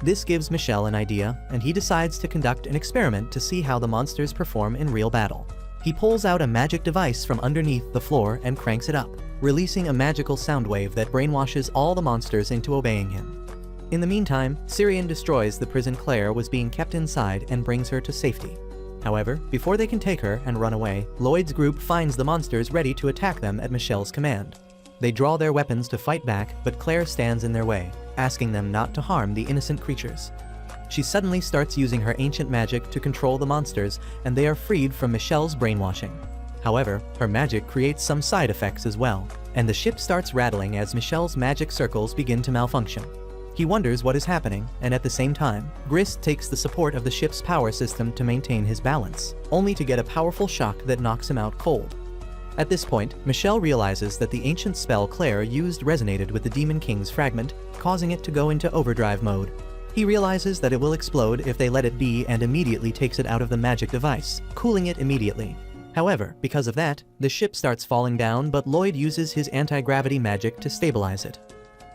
This gives Michelle an idea, and he decides to conduct an experiment to see how the monsters perform in real battle. He pulls out a magic device from underneath the floor and cranks it up, releasing a magical sound wave that brainwashes all the monsters into obeying him. In the meantime, Syrian destroys the prison Claire was being kept inside and brings her to safety. However, before they can take her and run away, Loid's group finds the monsters ready to attack them at Michelle's command. They draw their weapons to fight back, but Claire stands in their way, asking them not to harm the innocent creatures. She suddenly starts using her ancient magic to control the monsters, and they are freed from Michelle's brainwashing. However, her magic creates some side effects as well, and the ship starts rattling as Michelle's magic circles begin to malfunction. He wonders what is happening, and at the same time, Grist takes the support of the ship's power system to maintain his balance, only to get a powerful shock that knocks him out cold. At this point, Michelle realizes that the ancient spell Claire used resonated with the Demon King's fragment, causing it to go into overdrive mode. He realizes that it will explode if they let it be and immediately takes it out of the magic device, cooling it immediately. However, because of that, the ship starts falling down, but Loid uses his anti-gravity magic to stabilize it.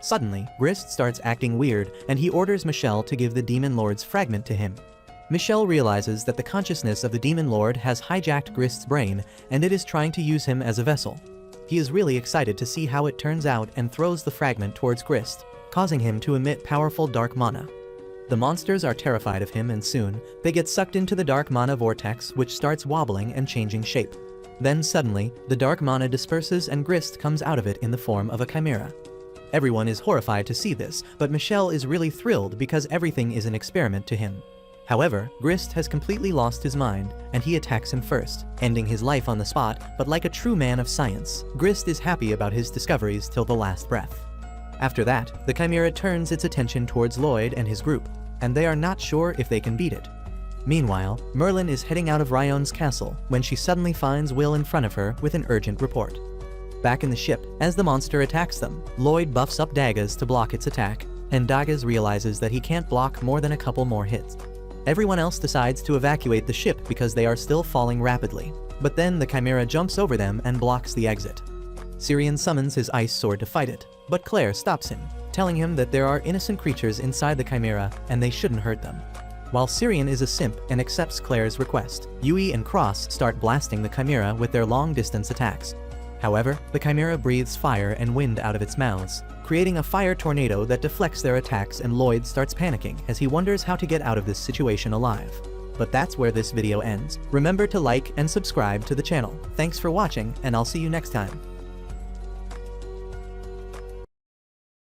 Suddenly, Grist starts acting weird, and he orders Michelle to give the Demon Lord's fragment to him. Michelle realizes that the consciousness of the Demon Lord has hijacked Grist's brain, and it is trying to use him as a vessel. He is really excited to see how it turns out and throws the fragment towards Grist, causing him to emit powerful dark mana. The monsters are terrified of him, and soon, they get sucked into the dark mana vortex, which starts wobbling and changing shape. Then suddenly, the dark mana disperses and Grist comes out of it in the form of a chimera. Everyone is horrified to see this, but Michelle is really thrilled because everything is an experiment to him. However, Grist has completely lost his mind, and he attacks him first, ending his life on the spot, but like a true man of science, Grist is happy about his discoveries till the last breath. After that, the chimera turns its attention towards Loid and his group, and they are not sure if they can beat it. Meanwhile, Merlin is heading out of Ryon's castle when she suddenly finds Will in front of her with an urgent report. Back in the ship, as the monster attacks them, Loid buffs up Daggaz to block its attack, and Daggaz realizes that he can't block more than a couple more hits. Everyone else decides to evacuate the ship because they are still falling rapidly, but then the chimera jumps over them and blocks the exit. Syrian summons his ice sword to fight it, but Claire stops him, telling him that there are innocent creatures inside the chimera and they shouldn't hurt them. While Syrian is a simp and accepts Claire's request, Yui and Cross start blasting the chimera with their long-distance attacks. However, the chimera breathes fire and wind out of its mouths, creating a fire tornado that deflects their attacks, and Loid starts panicking as he wonders how to get out of this situation alive. But that's where this video ends. Remember to like and subscribe to the channel. Thanks for watching, and I'll see you next time.